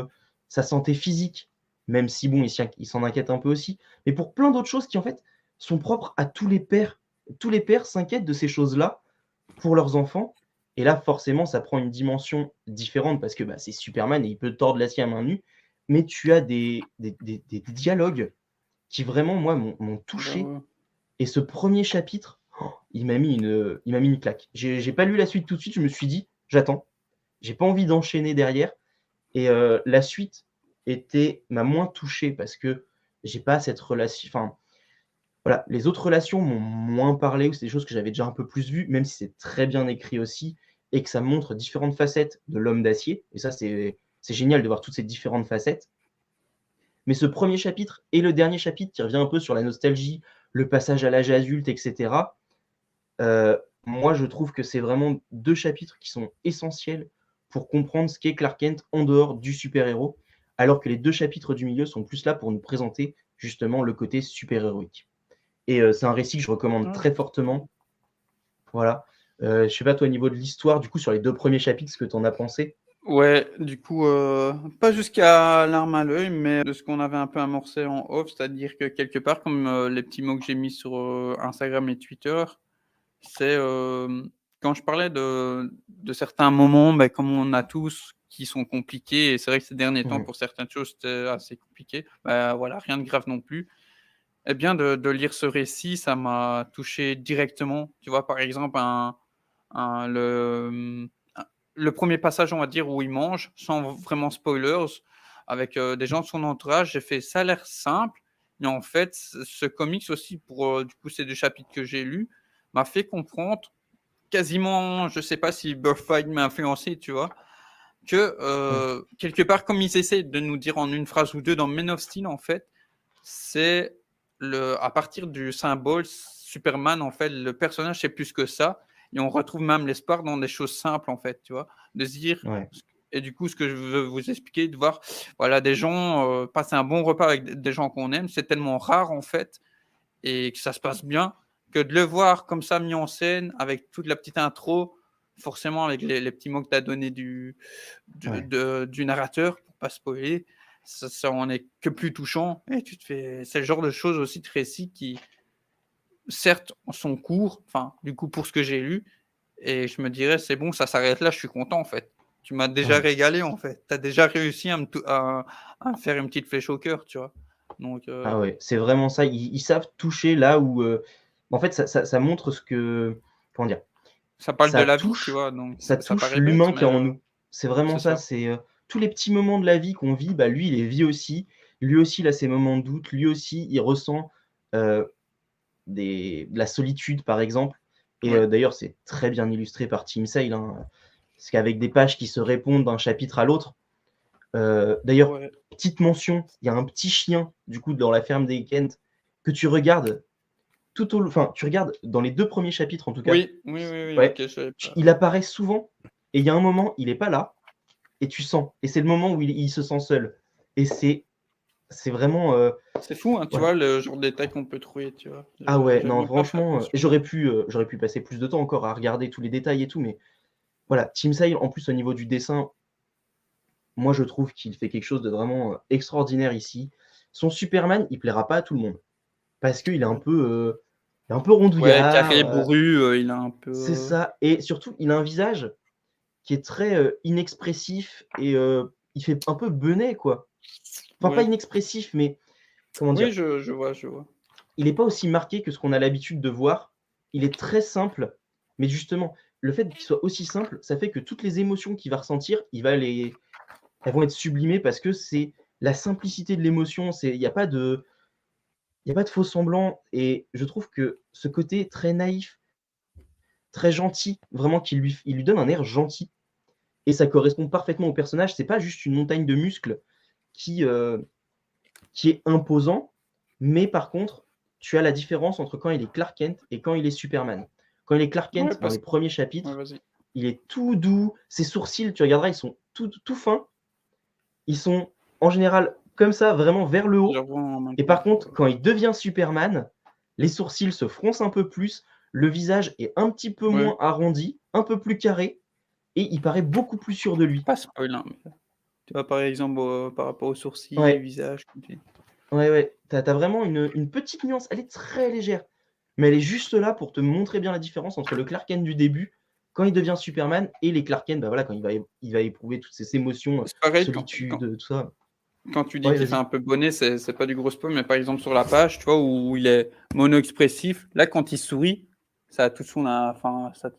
sa santé physique, même si bon, il s'en inquiète un peu aussi, mais pour plein d'autres choses qui, en fait, sont propres à tous les pères. Tous les pères s'inquiètent de ces choses-là pour leurs enfants et là, forcément, ça prend une dimension différente parce que, bah, c'est Superman et il peut tordre l'acier à main nue, mais tu as des dialogues qui vraiment, moi, m'ont Bah, touché ouais. et ce premier chapitre, il m'a mis une claque. J'ai pas lu la suite tout de suite, je me suis dit: «J'attends». J'ai pas envie d'enchaîner derrière et la suite m'a moins touché parce que j'ai pas cette relation enfin, voilà, les autres relations m'ont moins parlé ou c'est des choses que j'avais déjà un peu plus vues, même si c'est très bien écrit aussi et que ça montre différentes facettes de l'homme d'acier et ça, c'est génial de voir toutes ces différentes facettes. Mais ce premier chapitre et le dernier chapitre qui revient un peu sur la nostalgie, le passage à l'âge adulte et cetera, moi, je trouve que c'est vraiment 2 chapitres qui sont essentiels pour comprendre ce qu'est Clark Kent en dehors du super-héros, alors que les 2 chapitres du milieu sont plus là pour nous présenter justement le côté super-héroïque. Et c'est un récit que je recommande Ouais, très effectivement. fortement. Voilà. Je sais pas toi au niveau de l'histoire, du coup sur les 2 premiers chapitres, ce que tu en as pensé? Ouais, du coup, pas jusqu'à larmes à l'œil, mais de ce qu'on avait un peu amorcé en off, c'est-à-dire que quelque part, comme, les petits mots que j'ai mis sur, Instagram et Twitter, c'est, quand je parlais de certains moments, bah, comme on a tous, qui sont compliqués et c'est vrai que ces derniers temps, Mmh. pour certaines choses, c'était assez compliqué. Bah, voilà, rien de grave non plus. Eh bien, de lire ce récit, ça m'a touché directement. Tu vois, par exemple, un un le 1er passage, on va dire, où il mange, sans vraiment spoilers, avec, des gens de son entourage, j'ai fait: «Ça a l'air simple», mais en fait, ce comics aussi pour, du coup, ces 2 chapitres que j'ai lus, m'a fait comprendre quasiment, je sais pas si Birthright m'a influencé, tu vois? Que, Mmh. quelque part, comme ils essaient de nous dire en une phrase ou 2 dans Men of Steel, en fait, c'est à partir du symbole Superman, en fait, le personnage, c'est plus que ça et on retrouve même l'espoir dans des choses simples, en fait, tu vois? De se dire Ouais. et du coup, ce que je veux vous expliquer, de voir, voilà, des gens, passer un bon repas avec des gens qu'on aime, c'est tellement rare, en fait et que ça se passe bien, que de le voir comme ça mis en scène avec toute la petite intro, forcément avec les petits mots que tu as donnés Ouais. du narrateur pour pas spoiler, ça en est que plus touchant et tu te fais c'est le genre de choses aussi de récits qui, certes, sont courts, enfin, du coup, pour ce que j'ai lu et je me dirais: «C'est bon, ça s'arrête là, je suis content, en fait». Tu m'as déjà Ouais. régalé, en fait. Tu as déjà réussi à me faire une petite flèche au cœur, tu vois? Donc Ah ouais, c'est vraiment ça. Ils savent toucher là où, en fait ça montre ce que comment dire? ça parle de Ça la vie, tu touche vois? Donc ça ça touche paraît bête, l'humain qui mais est en nous. C'est vraiment c'est ça, ça. c'est, tous les petits moments de la vie qu'on vit, bah, lui, il les vit aussi. Lui aussi, il a ses moments de doute. Lui aussi, il ressent, heu, de la solitude, par exemple et Ouais. d'ailleurs, c'est très bien illustré par Tim Sale, hein. Parce qu'avec des pages qui se répondent d'un chapitre à l'autre. D'ailleurs, Ouais. petite mention, il y a un petit chien, du coup, dans la ferme des Kent, que tu regardes enfin, tu regardes dans les 2 premiers chapitres, en tout cas. Oui, oui, oui, oui, OK, Ouais, je savais pas. il apparaît souvent et il y a un moment, il est pas là et tu sens et c'est le moment où il se sent seul et c'est vraiment, C'est fou, hein, tu voilà. vois, le genre de détails qu'on peut trouver, tu vois? Ah ouais, J'avais non, même pas fait franchement, attention. j'aurais pu passer plus de temps encore à regarder tous les détails et tout, mais voilà, Team Sale, en plus, au niveau du dessin, moi, je trouve qu'il fait quelque chose de vraiment, extraordinaire ici. Son Superman, il plaira pas à tout le monde parce qu'il est il est un peu Ouais, carré, rondouillard, bourru, il a un peu, c'est ça et surtout, il a un visage qui est très, inexpressif et il fait un peu benet, quoi. Enfin, pas ouais. inexpressif, mais comment Oui, dire? je vois, je vois. Il est pas aussi marqué que ce qu'on a l'habitude de voir. Il est très simple, mais justement, le fait qu'il soit aussi simple, ça fait que toutes les émotions qu'il va ressentir, elles vont être sublimées parce que c'est la simplicité de l'émotion, il y a pas de faux semblant et je trouve que ce côté très naïf, très gentil, vraiment il lui donne un air gentil et ça correspond parfaitement au personnage. C'est pas juste une montagne de muscles qui, heu, qui est imposant, mais par contre, tu as la différence entre quand il est Clark Kent et quand il est Superman. Quand il est Clark Ouais, Kent, dans parce les premiers ouais, chapitres, vas-y. il est tout doux, ses sourcils, tu regarderas, ils sont tout fins, ils sont en général comme ça, vraiment vers le Je haut revois en même et temps, par contre, quand il devient Superman, les sourcils se froncent un peu plus, le visage est un petit peu ouais, moins arrondi, un peu plus carré et il paraît beaucoup plus sûr de lui. pas spoil, hein, mais tu vois, par exemple, par rapport aux sourcils, Ouais. visage, comme tu dis. Ouais, ouais, tu as vraiment une petite nuance, elle est très légère, mais elle est juste là pour te montrer bien la différence entre le Clark Kent du début, quand il devient Superman et les Clark Kent, bah, voilà, quand il va éprouver toutes ces émotions, C'est pareil solitude, tout ça. quand tu dis Ouais, qu'il fait vas-y. un peu bonnet, c'est pas du gros spoil, mais par exemple sur la page, tu vois, où il est mono-expressif, là, quand il sourit, ça a tout son enfin, ça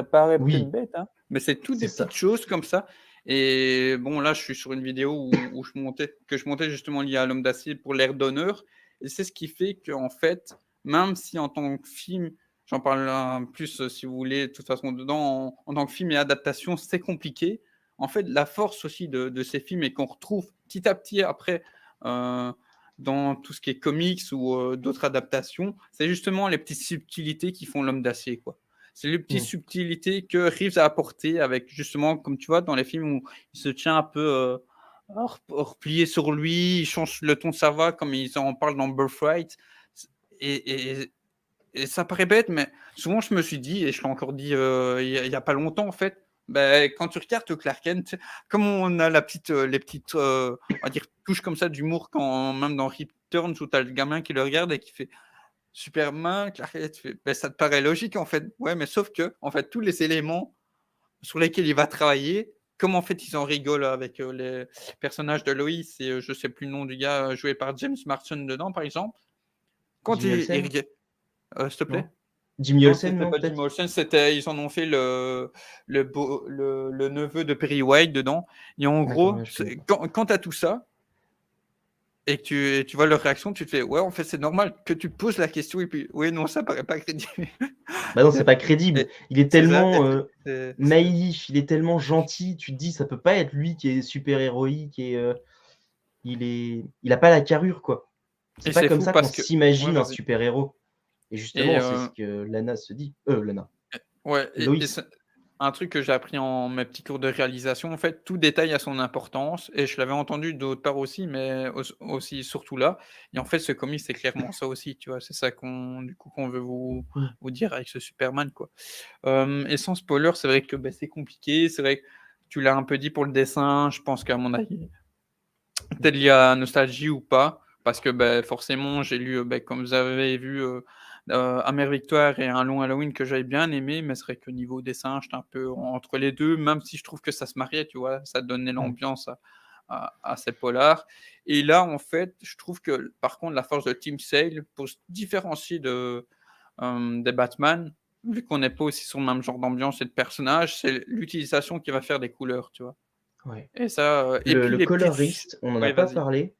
paraît peut-être Oui, bête, hein, mais c'est toutes c'est des petites ça. choses comme ça et bon, là, je suis sur une vidéo où je montais justement lié à l'Homme d'acier pour l'ère d'honneur et c'est ce qui fait qu'en fait, même si en tant que film, j'en parle un plus, si vous voulez, de toute façon dedans, en tant que film et adaptation, c'est compliqué. En fait, la force aussi de ces films et qu'on retrouve petit à petit après dans tout ce qui est comics ou d'autres adaptations, c'est justement les petites subtilités qui font l'homme d'acier, quoi. C'est les petites Mmh. subtilités que Reeves a apportées avec justement, comme tu vois, dans les films où il se tient un peu replié sur lui, il change le ton de sa voix, comme ils en parlent dans Birthright. Et, et, et ça paraît bête, mais souvent je me suis dit, et je l'ai encore dit il y a pas longtemps en fait, ben, quand tu regardes Clark Kent, comme on a les petites, on va dire, touches comme ça d'humour, quand même dans Returns où tu as le gamin qui le regarde et qui fait Superman, Clark Kent, ben, ça te paraît logique en fait. Ouais, mais sauf que en fait tous les éléments sur lesquels il va travailler, comme en fait ils en rigolent avec les personnages de Lois et je sais plus le nom du gars joué par James Marsden dedans par exemple, quand Jimmy il Olsen? regarde, s'il te plaît. Non? Jimmy Non, Olsen, c'était non, pas Jim peut-être? Olsen, c'était ils en ont fait le neveu de Perry White dedans et en D'accord, gros, ouais, je connais pas. quand tu as tout ça et que tu vois leur réaction, tu te fais: «Ouais, en fait, c'est normal que tu te poses la question» et puis: «Oui, non, ça paraît pas crédible». Bah, non, c'est pas crédible. Et Il est c'est ça et tellement, c'est naïf, il est tellement gentil, tu te dis: «Ça peut pas être lui qui est super héroïque et il a pas la carrure, quoi». C'est et pas c'est comme fou ça qu'on parce que ouais, s'imagine un vas-y super héros et et justement, c'est ce que Lana se dit, Lana, ouais et Loïs. c'est un truc que j'ai appris en mes petits cours de réalisation, en fait, tout détail a son importance et je l'avais entendu d'autre part aussi, mais aussi surtout là et en fait, ce comic, c'est clairement ça aussi, tu vois? C'est ça qu'on veut Mmh. vous dire avec ce Superman, quoi. Et sans spoiler, c'est vrai que, bah, c'est compliqué, c'est vrai que tu l'as un peu dit pour le dessin, je pense qu'à mon avis, peut-être lié à la nostalgie ou pas, parce que, beh, forcément, j'ai lu, beh, comme vous avez vu, Amère Victoire et Un long Halloween que j'avais bien aimé, mais c'est vrai que niveau dessin, j'étais un peu entre les 2, même si je trouve que ça se mariait, tu vois? Ça donnait Mmh. l'ambiance à ces polars et là, en fait, je trouve que, par contre, la force de Team Sale, pour se différencier des Batman, vu qu'on n'est pas aussi sur le même genre d'ambiance et de personnages, c'est l'utilisation qui va faire des couleurs, tu vois? Ouais. Et ça, et puis Le les petites coloriste, on en a oui, pas vas-y. parlé,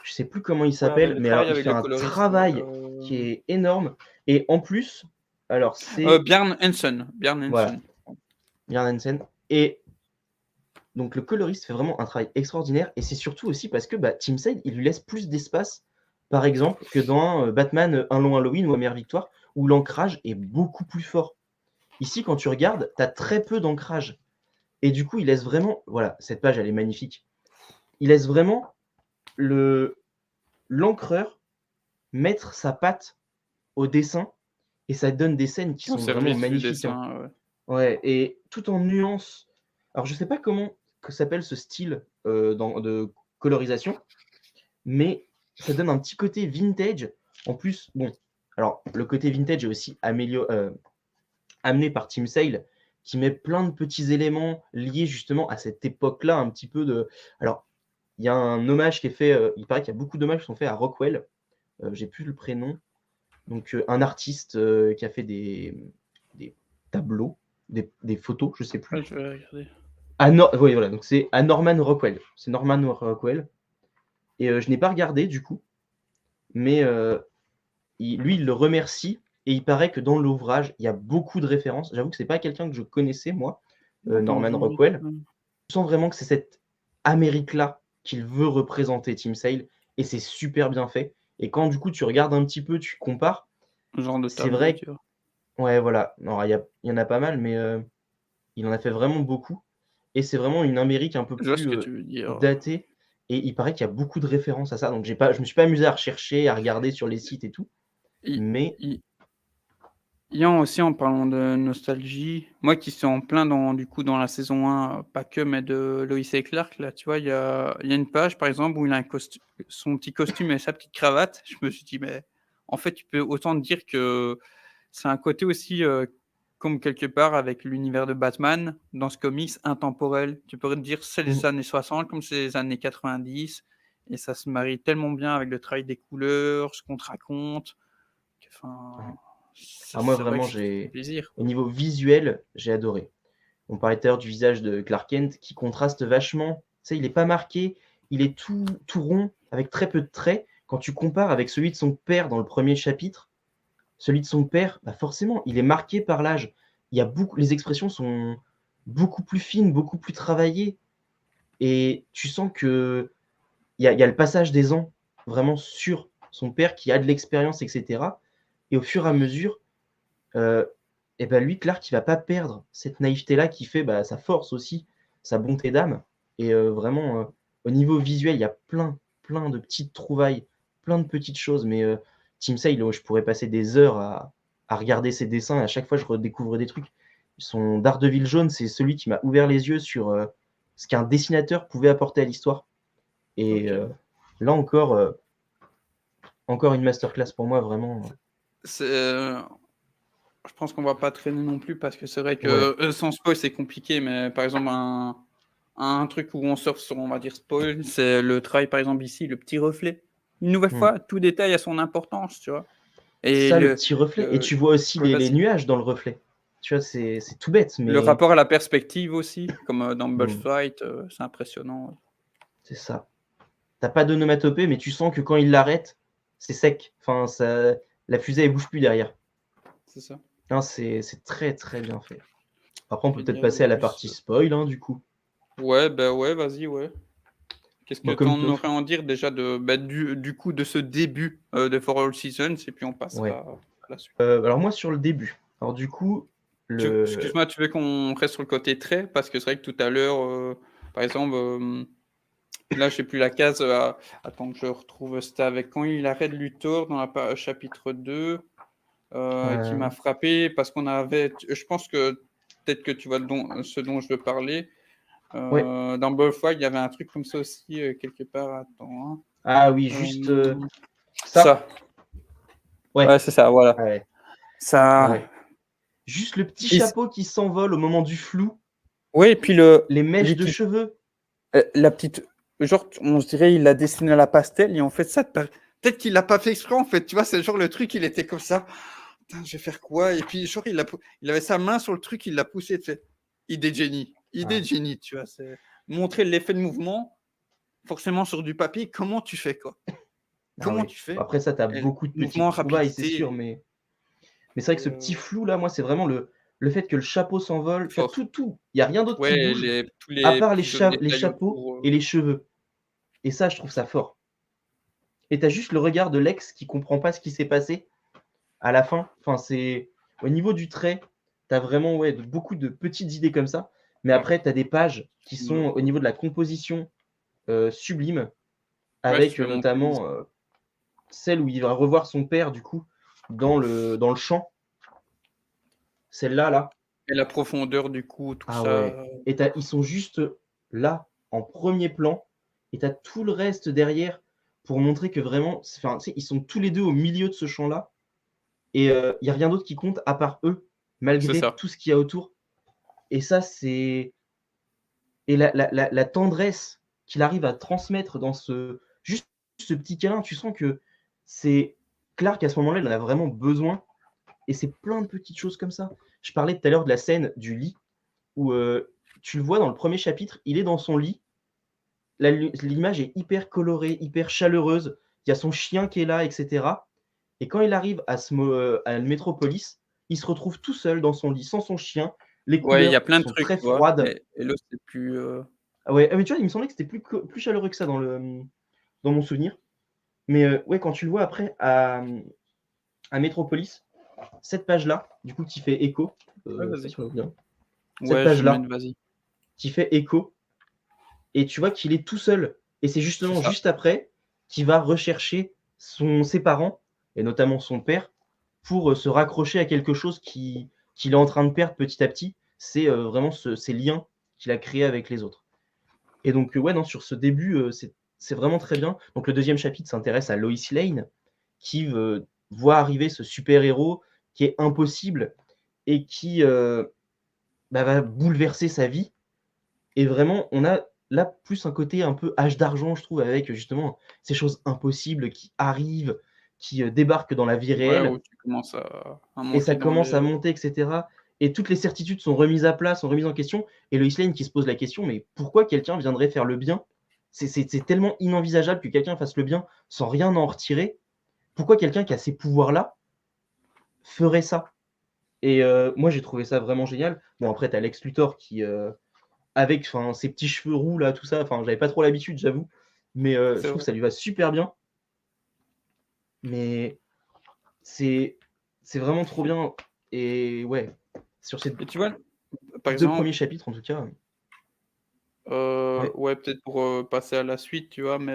je sais plus comment il Ouais, avec s'appelle, le mais alors travail il avec fait le un coloriste, travail qui est énorme et en plus, alors c'est Bjarne Hansen, Bjarne voilà, Hansen. Bjørn Hansen. Et donc le coloriste fait vraiment un travail extraordinaire et c'est surtout aussi parce que, Team Sale, il lui laisse plus d'espace, par exemple, que dans, Batman, Un long Halloween ou Amère Victoire, où l'ancrage est beaucoup plus fort. Ici, quand tu regardes, tu as très peu d'ancrage et du coup, il laisse vraiment voilà, cette page, elle est magnifique. Il laisse vraiment l'encreur mettre sa patte au dessin et ça donne des scènes qui Au sont vraiment service du magnifiques, hein. dessin, ouais. Ouais et tout en nuances. Alors je sais pas comment que s'appelle ce style, de colorisation, mais ça donne un petit côté vintage. En plus, bon, alors le côté vintage est aussi amené par Team Sale, qui met plein de petits éléments liés justement à cette époque-là, un petit peu de alors, il y a un hommage qui est fait, il paraît qu'il y a beaucoup d'hommages qui sont faits à Rockwell, j'ai plus le prénom, donc un artiste, qui a fait des tableaux, des photos, je sais Ouais, plus. je vais regarder. Oui, voilà, donc c'est à Norman Rockwell. C'est Norman Rockwell et je n'ai pas regardé du coup, mais il le remercie et il paraît que dans l'ouvrage, il y a beaucoup de références. J'avoue que c'est pas quelqu'un que je connaissais moi, Attends, je Norman vais me Rockwell. Je sens vraiment que c'est cette Amérique-là qu'il veut représenter Team Sale et c'est super bien fait et quand du coup tu regardes un petit peu, tu compares, genre de c'est tableau, vrai tu vois? ouais, voilà. Alors il y en a pas mal, mais il en a fait vraiment beaucoup et c'est vraiment une Amérique un peu Je vois ce plus, que tu veux dire. datée et il paraît qu'il y a beaucoup de références à ça, donc je me suis pas amusé à rechercher, à regarder sur les sites et tout, Il mais il il y a aussi, en parlant de nostalgie, moi qui suis en plein dans du coup, dans la saison 1, pas que, mais de Lois et Clark, là, tu vois? Il y a une page, par exemple, où il a un costu son petit costume et sa petite cravate. Je me suis dit: «Mais en fait, tu peux autant te dire que c'est un côté aussi, comme quelque part avec l'univers de Batman, dans ce comics, intemporel. Tu pourrais te dire c'est mmh, les années 60 comme c'est les années 90 et ça se marie tellement bien avec le travail des couleurs, ce qu'on te raconte, que ouais. enfin, Alors moi c'est vrai que vraiment ça fait plaisir, au quoi. niveau visuel, j'ai adoré. On parlait tout à l'heure du visage de Clark Kent qui contraste vachement. Tu sais, il est pas marqué, il est tout rond avec très peu de traits. Quand tu compares avec celui de son père dans le premier chapitre, celui de son père, forcément, il est marqué par l'âge. Il y a beaucoup les expressions sont beaucoup plus fines, beaucoup plus travaillées et tu sens qu'il y a le passage des ans vraiment sur son père qui a de l'expérience et cetera et au fur et à mesure, heu et lui, Clark, il va pas perdre cette naïveté-là qui fait, sa force aussi, sa bonté d'âme et vraiment, au niveau visuel, il y a plein de petites trouvailles, plein de petites choses, mais Team Sale, je pourrais passer des heures à regarder ses dessins et à chaque fois, je redécouvre des trucs. Son Daredevil jaune, c'est celui qui m'a ouvert les yeux sur, ce qu'un dessinateur pouvait apporter à l'histoire et OK. là encore une masterclass pour moi vraiment, C'est, je pense qu'on va pas traîner non plus parce que c'est vrai ouais. que, sans spoil, c'est compliqué, mais par exemple un truc où on surfe sur, on va dire, spoil, c'est le travail, par exemple, ici, le petit reflet. Une nouvelle Mmh. fois, tout détail a son importance, tu vois? Et Ça, le petit reflet et le tu vois aussi ouais, les vas-y. nuages dans le reflet. Tu vois, c'est tout bête, Le mais rapport à la perspective aussi, comme, dans mmh, Bullfight, c'est impressionnant, ouais. c'est ça. Tu as pas d'onomatopée, mais tu sens que quand il l'arrête, c'est sec. Enfin, ça la fusée, elle bouge plus derrière. C'est ça. Non, c'est très, très bien fait. Après, on peut Il y peut-être a de passer à la plus, partie spoil, hein, du coup. ouais, bah, ouais, vas-y, ouais. Qu'est-ce que Moi, tu comme en toi aurais à en dire déjà de, bah, du coup, de ce début, de For All Seasons et puis on ouais. passera à la suite. Alors moi, sur le début, alors du coup, le Excuse-moi, tu veux qu'on reste sur le côté trait? Parce que c'est vrai que tout à l'heure, par exemple, là, j'ai plus la case, attends que je retrouve, c'était avec quand il arrête Luthor dans la chapitre 2, qui m'a heu, frappé parce qu'on avait je pense que peut-être que tu vois ce dont je veux parler. ouais. Dans Bullfight, il y avait un truc comme ça aussi, quelque part, attends, Ah oui, hein, juste, ça? ça, Ouais. ouais, c'est ça, voilà. Ouais, Ça ouais. Juste le petit et c chapeau qui s'envole au moment du flou, ouais et puis le les mèches lui de qui cheveux. la petite genre, on se dirait, il l'a dessiné à la pastel et en fait, ça peut-être qu'il l'a pas fait exprès, en fait, tu vois? C'est genre le truc, il était comme ça: «Putain, je vais faire quoi?» et puis genre, il avait sa main sur le truc, il l'a poussé, tu sais? Idée de Ouais. génie, tu vois? C'est montrer l'effet de mouvement, forcément sur du papier, comment tu fais, quoi? Ah Comment oui. tu fais? Après ça, tu as Et beaucoup de petites mouvement, trouvailles, c'est sûr, rapidité mais c'est vrai que ce petit et flou là, moi, c'est vraiment le fait que le chapeau s'envole, tu vois, Fort. tout, il y a rien d'autre qui Ouais, bouge les tous à les part petits autres les détails chapeaux autour, et les cheveux et ça, je trouve ça fort et tu as juste le regard de Lex qui comprend pas ce qui s'est passé à la fin. Enfin, c'est au niveau du trait, tu as vraiment, ouais, beaucoup de petites idées comme ça, mais ouais, après tu as des pages qui sont au heu, niveau de la composition, sublimes ouais, si tu avec, veux monter une notamment, celle où il va revoir son père du coup dans le champ. Celle-là, là, et la profondeur du coup, tout ah ça, ouais et tu ils sont juste là, en premier plan et tu as tout le reste derrière pour montrer que vraiment enfin, tu sais, ils sont tous les 2 au milieu de ce champ-là et il y a rien d'autre qui compte à part eux, c'est malgré ça. tout ce qu'il y a autour et ça, c'est et la tendresse qu'il arrive à transmettre dans juste ce petit câlin, tu sens que c'est Clark, à ce moment-là, il en a vraiment besoin et c'est plein de petites choses comme ça. Je parlais tout à l'heure de la scène du lit où, tu le vois dans le premier chapitre, il est dans son lit, l'image est hyper colorée, hyper chaleureuse, il y a son chien qui est là et cetera et quand il arrive à Metropolis, il se retrouve tout seul dans son lit, sans son chien, les Ouais, il y a couleurs plein de sont trucs, très tu vois? froides. Et l'autre c'est plus, Ah ouais, ah mais tu vois, il me semblait que c'était plus chaleureux que ça dans mon souvenir. Mais, ouais, quand tu le vois après à Metropolis, cette page-là, du coup, qui fait écho, ouais, je sais pas vas-y. si on voit bien. Cette Ouais, je page-là, mène, vas-y. qui fait écho et tu vois qu'il est tout seul et c'est C'est justement ça. juste après qu'il va rechercher ses parents et notamment son père pour, se raccrocher à quelque chose qu'il est en train de perdre petit à petit. C'est, vraiment ces liens qu'il a créés avec les autres. Et donc, ouais, non, sur ce début, c'est vraiment très bien. Donc le deuxième chapitre s'intéresse à Lois Lane, qui voit arriver ce super-héros qui est impossible et qui, bah, va bouleverser sa vie. Et vraiment, on a là plus un côté un peu Âge d'argent, je trouve, avec justement ces choses impossibles qui arrivent, qui, débarquent dans la vie Ouais, où réelle tu commences à et ça monter dans commence à les monter et cetera et toutes les certitudes sont remises à plat, sont remises en question et Lois Lane qui se pose la question: «Mais pourquoi quelqu'un viendrait faire le bien?» C'est tellement inenvisageable que quelqu'un fasse le bien sans rien en retirer. Pourquoi quelqu'un qui a ces pouvoirs-là ferait ça? Et moi j'ai trouvé ça vraiment génial. Bon après tu as Lex Luthor qui, avec enfin ses petits cheveux roux là, tout ça, enfin j'avais pas trop l'habitude j'avoue, mais je c'est trouve que vrai. ça lui va super bien. Mais c'est c'est vraiment trop bien et ouais, sur ces Et tu vois, par 2 premiers exemple, chapitres en tout cas, ouais. ouais, peut-être pour, passer à la suite, tu vois? Mais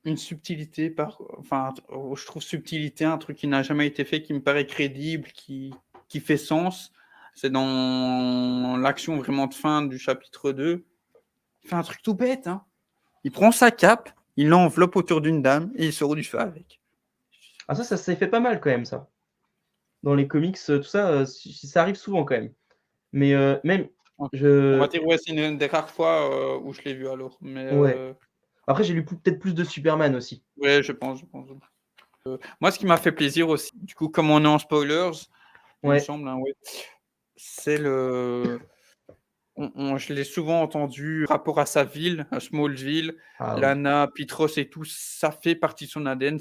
une subtilité enfin, je trouve subtilité, un truc qui n'a jamais été fait, qui me paraît crédible, qui fait sens. C'est dans l'action vraiment de fin du chapitre 2. Il fait un truc tout bête, hein. Il prend sa cape, il l'enveloppe autour d'une dame et il sort du feu avec. Ah ça s'est fait pas mal quand même ça. Dans les comics, tout ça, ça arrive souvent quand même. Mais même Ouais. On va je dire, ouais, c'est une des rares fois, où je l'ai vu alors, mais ouais. Après j'ai lu peut-être plus de Superman aussi. ouais, je pense. Moi, ce qui m'a fait plaisir aussi, du coup, comme on est en spoilers, il me Ouais. semble, hein, ouais, c'est je l'ai souvent entendu, rapport à sa ville, à Smallville, Ah oui. Lana, Petros et tout, ça fait partie de son ADN,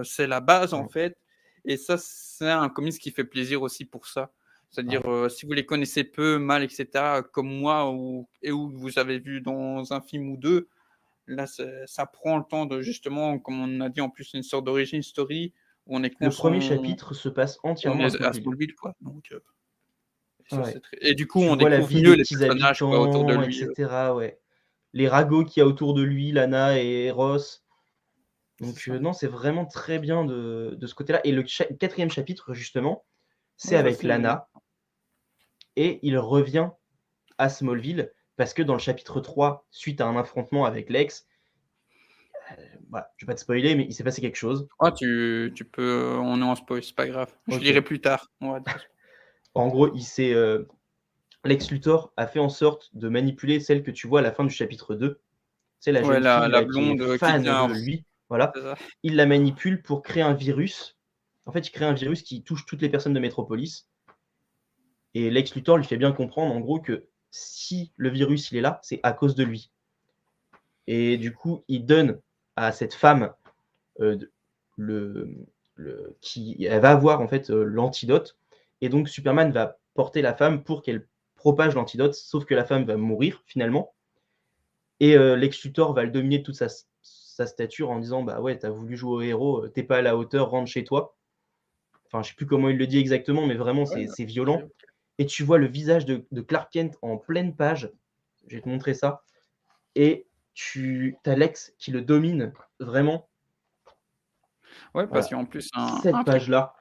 c'est la base, en Ouais. fait et ça, c'est un comics qui fait plaisir aussi pour ça. C'est-à-dire, Ouais. si vous les connaissez peu, mal et cetera, comme moi ou vous avez vu dans un film ou 2, là, ça prend le temps de justement, comme on a dit, en plus, une sorte d'origin story où Le 1er chapitre se passe on entièrement à est à Smallville. Smallville, quoi, donc ça, Ouais. c'est très et du coup, Tu on vois la découvre vie mieux des les petits personnages, quoi, autour de habitants et lui, cetera, ouais. Les ragots qu'il y a autour de lui, Lana et Ross. c'est Donc ça. non, c'est vraiment très bien de ce côté-là et le 4e chapitre justement, c'est Ouais, avec vas-y, Lana et il revient à Smallville parce que dans le chapitre 3, suite à un affrontement avec Lex, voilà, je vais pas te spoiler, mais il s'est passé quelque chose. tu peux, on est en spoil, c'est pas grave. Je lirai OK. plus tard, on va dire. En gros, Lex Luthor a fait en sorte de manipuler celle que tu vois à la fin du chapitre 2. C'est la Ouais, jeune la fille la là qui est blonde, qui fan tient de lui, voilà. c'est ça. Il la manipule pour créer un virus. En fait, il crée un virus qui touche toutes les personnes de Metropolis et Lex Luthor lui fait bien comprendre en gros que si le virus il est là, c'est à cause de lui et du coup, il donne à cette femme, d le qui elle va avoir en fait, l'antidote Et donc Superman va porter la femme pour qu'elle propage l'antidote, sauf que la femme va mourir finalement. Et Lex Luthor va le dominer de toute sa stature en disant: «Bah ouais, t'as voulu jouer au héros, tu pas à la hauteur, rentre chez toi». Enfin, je sais plus comment il le dit exactement, mais vraiment Ouais, c'est OK, violent. OK. Et tu vois le visage de Clark Kent en pleine page, je vais te montrer ça, et tu as Lex qui le domine vraiment. Ouais, parce Voilà, qu'en plus cette un truc. page-là,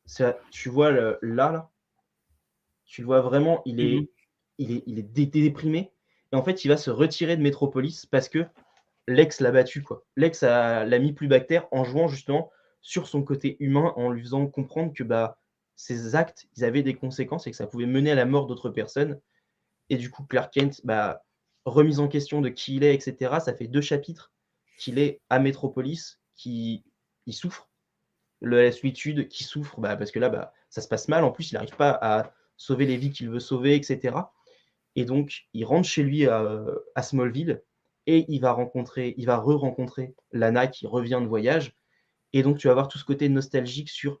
ça tu vois là, tu le vois vraiment, il Mmh. est déprimé, et en fait, il va se retirer de Metropolis parce que Lex l'a battu, quoi. Lex l'a mis plus bas en jouant justement sur son côté humain, en lui faisant comprendre que, bah, ses actes, ils avaient des conséquences et que ça pouvait mener à la mort d'autres personnes. Et du coup, Clark Kent, bah, remise en question de qui il est, et cetera. Ça fait 2 chapitres qu'il est à Metropolis, qui il souffre, la solitude, qui souffre, bah, parce que là, bah, ça se passe mal. En plus, il n'arrive pas à sauver les vies qu'il veut sauver, et cetera. Et donc, il rentre chez lui à Smallville, et il va re-rencontrer Lana qui revient de voyage. Et donc, tu vas avoir tout ce côté nostalgique sur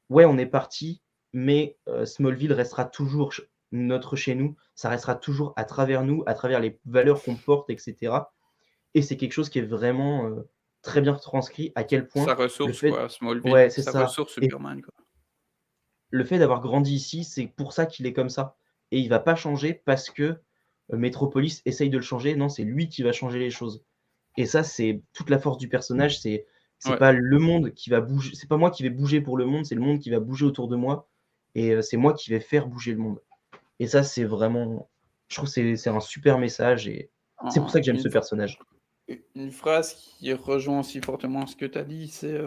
ouais, on est parti, mais Smallville restera toujours notre chez nous. Ça restera toujours à travers nous, à travers les valeurs qu'on porte, et cetera. Et c'est quelque chose qui est vraiment très bien retranscrit. À quel Sa point le ressource fait, quoi, Smallville, ouais, c'est sa ça. ressource Et Superman quoi. le fait d'avoir grandi ici, c'est pour ça qu'il est comme ça. Et il va pas changer parce que Metropolis essaye de le changer. Non, c'est lui qui va changer les choses. Et ça, c'est toute la force du personnage. C'est Ouais. pas le monde qui va bouger, c'est pas moi qui vais bouger pour le monde, c'est le monde qui va bouger autour de moi. Et c'est moi qui vais faire bouger le monde. Et ça, c'est vraiment, je trouve que c'est un super message, et c'est pour En ça que j'aime une ce ph personnage. une phrase qui rejoint aussi fortement ce que tu as dit, c'est,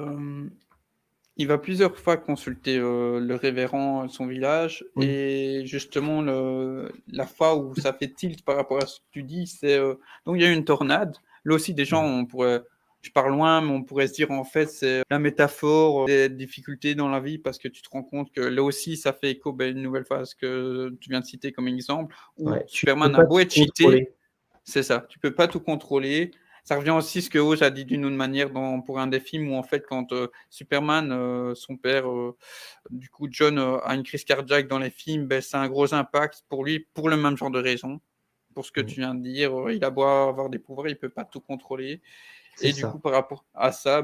il va plusieurs fois consulter, le révérend, son village Oui. et justement la fois où ça fait tilt par rapport à ce que tu dis, c'est, donc il y a eu une tornade. Là aussi des gens Mmh. on pourrait je pars loin, mais on pourrait se dire en fait c'est la métaphore, des difficultés dans la vie parce que tu te rends compte que là aussi ça fait écho, une nouvelle phase que tu viens de citer comme exemple où Ouais, tu peux Superman a pas beau tout être cheaté. contrôler. C'est ça, tu peux pas tout contrôler. Ça revient aussi ce que Hoche a dit d'une autre manière dans pour un des films où en fait quand, Superman, son père, du coup John, a une crise cardiaque dans les films, ça a un gros impact pour lui, pour le même genre de raison. Pour ce que Mmh. tu viens de dire, il a beau avoir des pouvoirs, il peut pas tout contrôler C'est et du coup ça. par rapport à ça,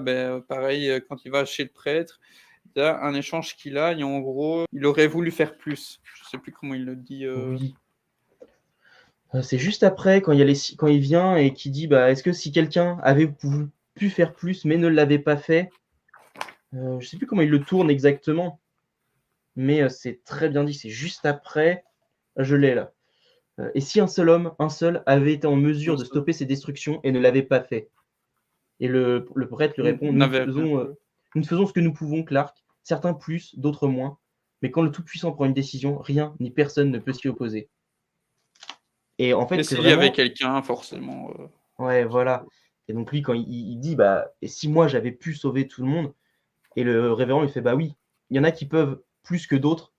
pareil, quand il va chez le prêtre, il y a un échange qu'il a et en gros, il aurait voulu faire plus. Je sais plus comment il le dit, Oui. C'est juste après quand il y a quand il vient et qu'il dit: «Bah, est-ce que si quelqu'un avait pu faire plus mais ne l'avait pas fait?» Je sais plus comment il le tourne exactement, mais c'est très bien dit. C'est juste après, je l'ai là. «Et si un seul homme, un seul, avait été en mesure de stopper ces destructions et ne l'avait pas fait?» Et le prêtre lui répond: n'avait rien fait. Nous ne faisons ce que nous pouvons, Clark, certains plus, d'autres moins, mais quand le Tout-Puissant prend une décision, rien ni personne ne peut s'y opposer». Et en fait, Et c'est s'il y avait vraiment, quelqu'un forcément, ouais, voilà. Et donc lui, quand il dit: «Bah, et si moi j'avais pu sauver tout le monde?» Et le révérend, il fait: «Bah oui, il y en a qui peuvent plus que d'autres,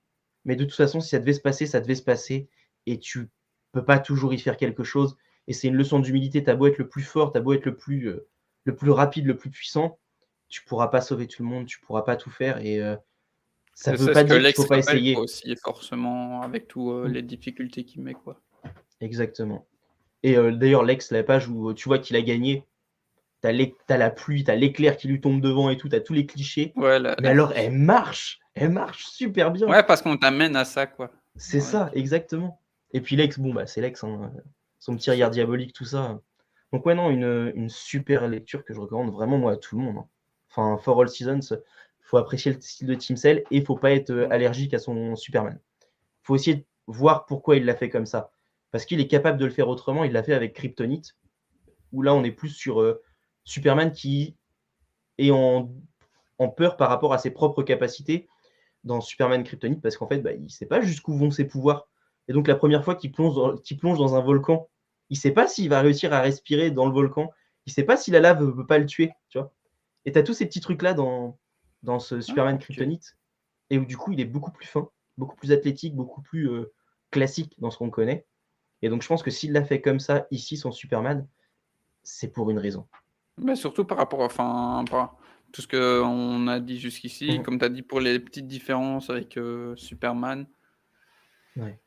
mais de toute façon, si ça devait se passer, ça devait se passer, et tu peux pas toujours y faire quelque chose, et c'est une leçon d'humilité. Tu as beau être le plus fort, tu as beau être le plus rapide, le plus puissant, tu pourras pas sauver tout le monde, tu pourras pas tout faire, et ça et veut c'est pas ce que dire qu'il faut Lex pas rappelle quoi essayer». aussi forcément avec tout, Mmh, les difficultés qu'il met quoi. exactement. Et d'ailleurs, Lex, la page où tu vois qu'il a gagné, tu la pluie, tu as l'éclair qui lui tombe devant et tout, tu as tous les clichés, Ouais, mais la alors cliché. elle marche super bien. Ouais, parce qu'on t'amène à ça quoi, C'est dans les ça, films. exactement. Et puis Lex, bon, bah, c'est Lex, hein, son petit C'est regard ça. diabolique, tout ça. Donc ouais, non, une super lecture que je recommande vraiment, moi, à tout le monde, hein. Enfin, For All Seasons, faut apprécier le style de Tim Sale et faut pas être, Ouais. allergique à son Superman. Faut essayer de voir pourquoi il l'a fait comme ça. Parce qu'il est capable de le faire autrement, il l'a fait avec Kryptonite, où là, on est plus sur, Superman qui est en peur par rapport à ses propres capacités dans Superman Kryptonite, parce qu'en fait, bah, il sait pas jusqu'où vont ses pouvoirs. Et donc la première fois qu'il plonge dans un volcan, il sait pas s'il va réussir à respirer dans le volcan. Il sait pas si la lave peut pas le tuer, tu vois? Et tu as tous ces petits trucs-là dans ce Ah Superman OK. Kryptonite, et où du coup, il est beaucoup plus fin, beaucoup plus athlétique, beaucoup plus, classique dans ce qu'on connaît. Et donc je pense que s'il l'a fait comme ça ici, son Superman, c'est pour une raison. Mais surtout par rapport enfin, tout ce qu'on a dit jusqu'ici, Mmh. comme tu as dit pour les petites différences avec Superman. Ouais.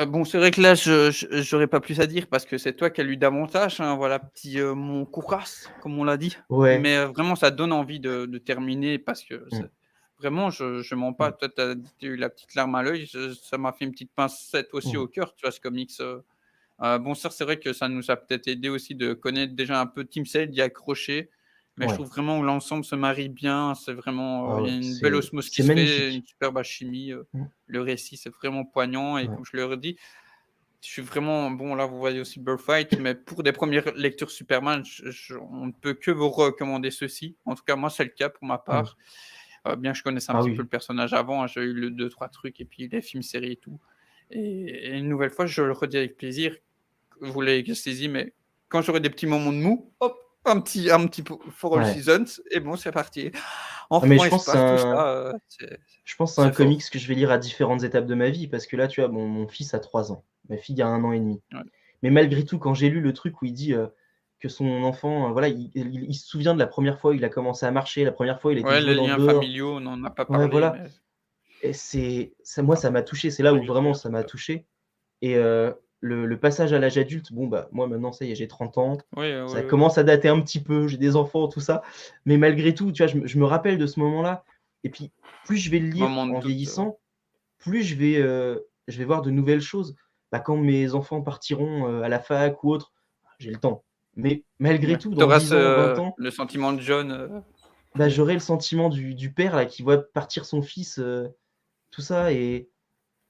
Bon, c'est vrai que là, j'aurais pas plus à dire parce que c'est toi qui as lu davantage, hein, voilà, petit mon Koukas, comme on l'a dit. Ouais. Mais vraiment, ça donne envie de terminer parce que Mmh. vraiment, je mens pas. Mmh. Toi, tu as eu la petite larme à l'œil, ça m'a fait une petite pincette aussi Mmh. au cœur, tu vois, ce comics. Bon, ça, c'est vrai que ça nous a peut-être aidé aussi de connaître déjà un peu Team Sale, d'y accrocher. Mais je Ouais. trouve vraiment que l'ensemble se marie bien. C'est vraiment, Ah il y ouais, a une belle c'est osmose qui c'est se fait, une magnifique. superbe alchimie. Mmh. Le récit, c'est vraiment poignant et Ouais. comme je le redis, je suis vraiment bon, là, vous voyez aussi Birthright, mais pour des premières lectures Superman, on ne peut que vous recommander ceci. En tout cas, moi, c'est le cas pour ma Mmh. part. Bien que je connaisse un Ah petit peu oui. le personnage avant, hein, j'ai eu le 2-3 trucs et puis les films, séries et tout. Et une nouvelle fois, je le redis avec plaisir, vous l'avez saisi, mais quand j'aurai des petits moments de mou, hop, un petit For All Ouais. Seasons et bon, c'est parti. Ah mais Enfant, espoir, tout ça, je pense que c'est un c'est comics fort. que je vais lire à différentes étapes de ma vie parce que là, tu vois, mon fils a 3 ans, ma fille a 1 an et demi. Ouais. Mais malgré tout, quand j'ai lu le truc où il dit, que son enfant, voilà, il se souvient de la première fois où il a commencé à marcher, la première fois il a été Ouais, jouer les dans liens dehors. familiaux, on n'en a pas Ouais, parlé, voilà, mais et c'est ça, moi, ça m'a touché. C'est là ouais, où le vraiment cœur. ça m'a touché, et le passage à l'âge adulte, bon, bah, moi maintenant ça y est, j'ai 30 ans, Oui, ça oui, oui. commence à dater un petit peu, j'ai des enfants, tout ça, mais malgré tout, tu vois, je me rappelle de ce moment-là, et puis plus je vais le lire Moment de en doute, vieillissant, plus je vais voir de nouvelles choses. Bah, quand mes enfants partiront, à la fac ou autre, j'ai le temps. Mais malgré ouais. tout, Tu dans auras 10 ans, 20 ce ans, le sentiment de John, bah, j'aurai le sentiment du père là qui voit partir son fils, tout ça, et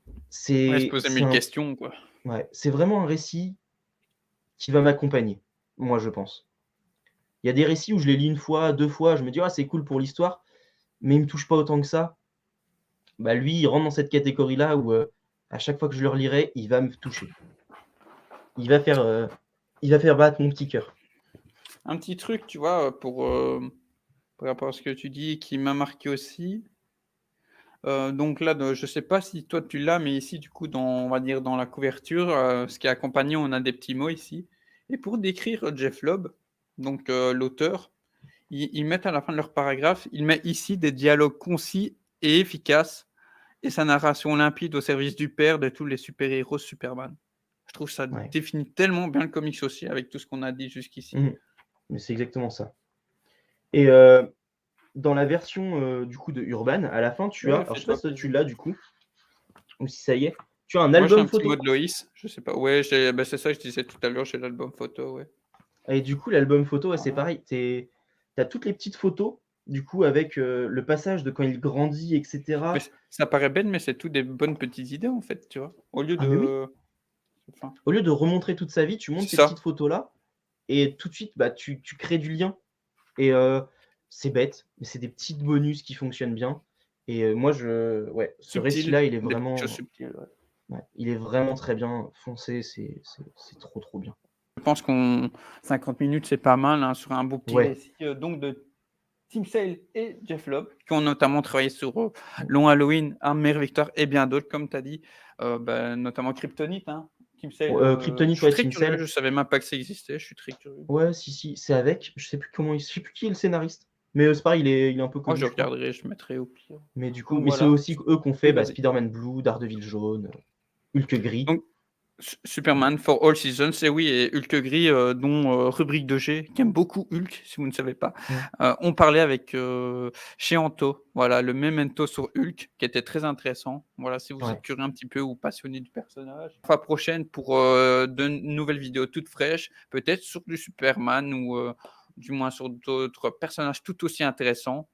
ouais, se c'est poser c'est 1000 un questions, quoi. ouais, c'est vraiment un récit qui va m'accompagner, moi je pense. Il y a des récits où je les lis 1 fois, 2 fois, je me dis: «Ah, c'est cool pour l'histoire», mais ils me touchent pas autant que ça. Bah, lui, il rentre dans cette catégorie-là où, à chaque fois que je le relirai, il va me toucher. Il va faire, heu, il va faire battre mon petit cœur. Un petit truc, tu vois, par rapport à ce que tu dis qui m'a marqué aussi, donc là, je sais pas si toi tu l'as, mais ici, du coup, on va dire dans la couverture, ce qui est accompagné, on a des petits mots ici et pour décrire Jeff Loeb, donc l'auteur, ils mettent à la fin de leur paragraphe, il met ici des dialogues concis et efficaces et sa narration limpide au service du père de tous les super-héros Superman. Je trouve ça Ouais. définit tellement bien le comics aussi avec tout ce qu'on a dit jusqu'ici. Mmh. Mais c'est exactement ça, et dans la version, du coup de Urban, à la fin, tu as, Ouais, alors je sais pas fais-toi si toi tu plaisir. l'as du coup, ou si ça y est, tu as un Moi, j'ai album un petit mot photo, de Loïs, je sais pas. Ouais, c'est ça que je disais tout à l'heure, j'ai l'album photo, ouais. et du coup l'album photo, ouais, c'est Ah, pareil, tu as toutes les petites photos, du coup avec, le passage de quand il grandit et mais cetera. ça paraît bête, mais c'est tout des bonnes petites idées, en fait, tu vois? Au lieu Ah mais oui, de enfin, au lieu de remontrer toute sa vie, tu montres c'est ces petites ça. photos là, et tout de suite, bah, tu crées du lien, et c'est bête, mais c'est des petites bonus qui fonctionnent bien, et moi ouais, ce Subtil, récit-là, il est des petites choses vraiment, subtiles, ouais. ouais, il est vraiment très bien foncé, c'est trop, trop bien. Je pense qu'on 50 minutes, c'est pas mal, hein, sur un beau petit Ouais. récit, donc de Tim Sale et Jeff Loeb, qui ont notamment travaillé sur, Mmh. Long Halloween, Mère Victoire et bien d'autres, comme tu as dit, notamment Kryptonite, hein. Tim Sale, je Kryptonite, suis ouais, très Team curieux, Cell. je savais même pas que ça existait, je suis très curieux. Ouais, si, si, c'est avec, je sais plus qui est le scénariste, mais c'est pareil, il est un peu Moi, connu, je je crois. regarderai, je mettrai au pire. Mais du coup, Donc mais c'est voilà, aussi eux qui ont fait, oui, bah, vas-y. Spider-Man Blue, Daredevil jaune, Hulk gris. Donc Mmh. Superman for All Seasons et oui et Hulk gris, dont, Rubrique de G, qui aime beaucoup Hulk, si vous ne savez pas. Mmh. On parlait avec, chez Anto, voilà, le memento sur Hulk qui était très intéressant. Voilà, si vous êtes Ouais. curieux un petit peu ou passionné du personnage. Fois prochaine pour, de nouvelles vidéos toutes fraîches, peut-être sur du Superman ou, du moins sur d'autres personnages tout aussi intéressants.